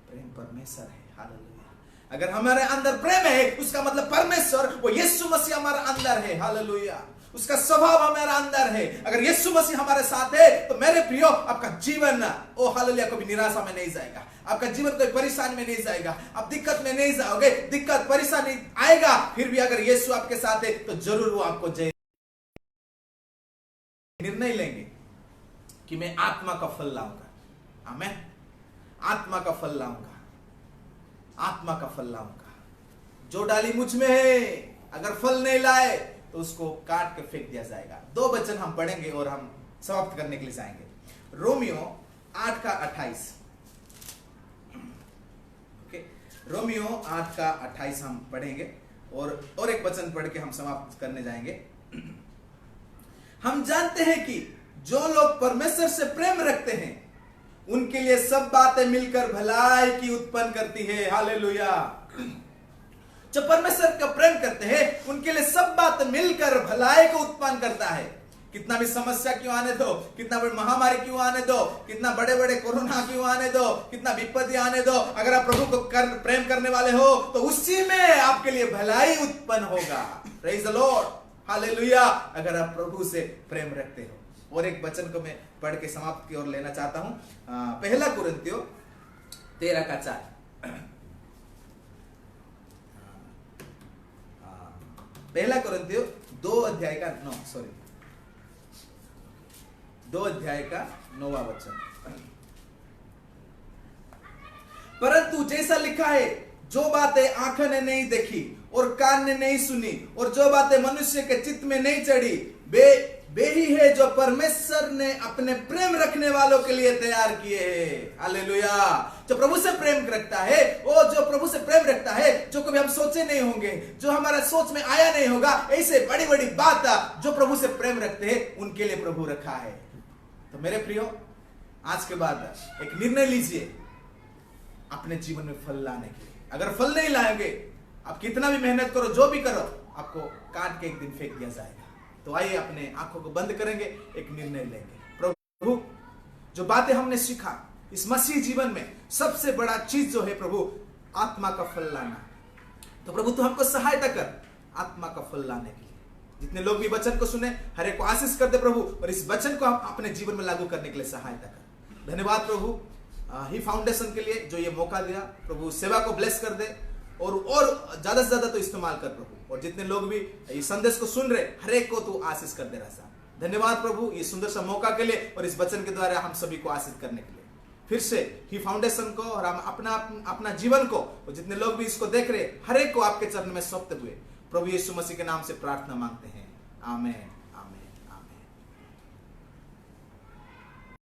प्रेम परमेश्वर है। हालेलुया। अगर हमारे अंदर प्रेम है, उसका मतलब परमेश्वर, वो यीशु मसीह हमारे अंदर है। हालेलुया। उसका स्वभाव हमारे अंदर है। अगर यीशु मसीह हमारे साथ है तो मेरे प्रियो, आपका जीवन ओ हालेलुया कभी निराशा में नहीं जाएगा, आपका जीवन कोई परेशानी में नहीं जाएगा, आप दिक्कत में नहीं जाओगे। दिक्कत परेशानी आएगा, फिर भी अगर यीशु आपके साथ है तो जरूर वो आपको जय। निर्णय लेंगे कि मैं आत्मा का फल लाऊंगा। आमीन। आत्मा का फल लाऊंगा, आत्मा का फल लाऊंगा। जो डाली मुझ में है, अगर फल नहीं लाए तो उसको काट के फेंक दिया जाएगा। 2 वचन हम पढ़ेंगे और हम समाप्त करने के लिए जाएंगे। रोमियो 8:28। ओके, रोमियो 8:28 हम पढ़ेंगे और एक वचन पढ़ के हम समाप्त करने जाएंगे। हम जानते हैं कि जो लोग परमेश्वर से प्रेम रखते हैं, उनके लिए सब बातें मिलकर भलाई की उत्पन्न करती है। हालेलुया। जो परमेश्वर का प्रेम करते हैं, उनके लिए सब बातें मिलकर भलाई को उत्पन्न करता है। कितना भी समस्या क्यों आने दो, कितना बड़ी महामारी क्यों आने दो, कितना बड़े बड़े कोरोना क्यों आने दो, कितना विपत्ति आने दो, अगर आप प्रभु को प्रेम करने वाले हो तो उसी में आपके लिए भलाई उत्पन्न होगा। Praise the Lord. हालेलुया। अगर आप प्रभु से प्रेम रखते हो। और एक वचन को मैं पढ़ के समाप्त की ओर लेना चाहता हूं। 1 कुरिन्थियों 13:4। 1 कुरिन्थियों 2 अध्याय का 9वां वचन। परंतु जैसा लिखा है, जो बातें आंखों ने नहीं देखी और कान ने नहीं सुनी और जो बातें मनुष्य के चित्त में नहीं चढ़ी, वे ही है जो परमेश्वर ने अपने प्रेम रखने वालों के लिए तैयार किए हैं। हालेलुया। जो प्रभु से प्रेम रखता है, वो जो प्रभु से प्रेम रखता है, जो कभी हम सोचे नहीं होंगे, जो हमारा सोच में आया नहीं होगा, ऐसे बड़ी बड़ी बात जो प्रभु से प्रेम रखते हैं उनके लिए प्रभु रखा है। तो मेरे प्रियो, आज के बाद एक निर्णय लीजिए अपने जीवन में फल लाने के लिए। अगर फल नहीं लाएंगे, आप कितना भी मेहनत करो, जो भी करो, आपको काट के एक दिन फेंक दिया जाएगा। तो आइए अपने आंखों को बंद करेंगे, एक निर्णय लेंगे। प्रभु, जो बातें हमने सीखा इस मसीह जीवन में, सबसे बड़ा चीज जो है प्रभु, आत्मा का फल लाना। तो प्रभु तू हमको सहायता कर आत्मा का फल लाने के लिए। जितने लोग भी वचन को सुने, हर एक को आशीष कर दे प्रभु, और इस वचन को हम अपने जीवन में लागू करने के लिए सहायता कर। धन्यवाद प्रभु ही फाउंडेशन के लिए जो ये मौका दिया। प्रभु सेवा को ब्लेस कर दे और ज्यादा से ज्यादा तो इस्तेमाल कर प्रभु। और जितने लोग भी इस संदेश को सुन रहे, हर एक को तू आशीष कर दे रहा। धन्यवाद प्रभु ये सुंदर सा मौका के लिए और इस वचन के द्वारा हम सभी को आशीष करने के लिए। फिर से ही फाउंडेशन को और हम अपना जीवन को, और जितने लोग भी इसको देख रहे, हर एक को आपके चरण में सौंपते हुए प्रभु यीशु मसीह के नाम से प्रार्थना मांगते हैं। आमीन।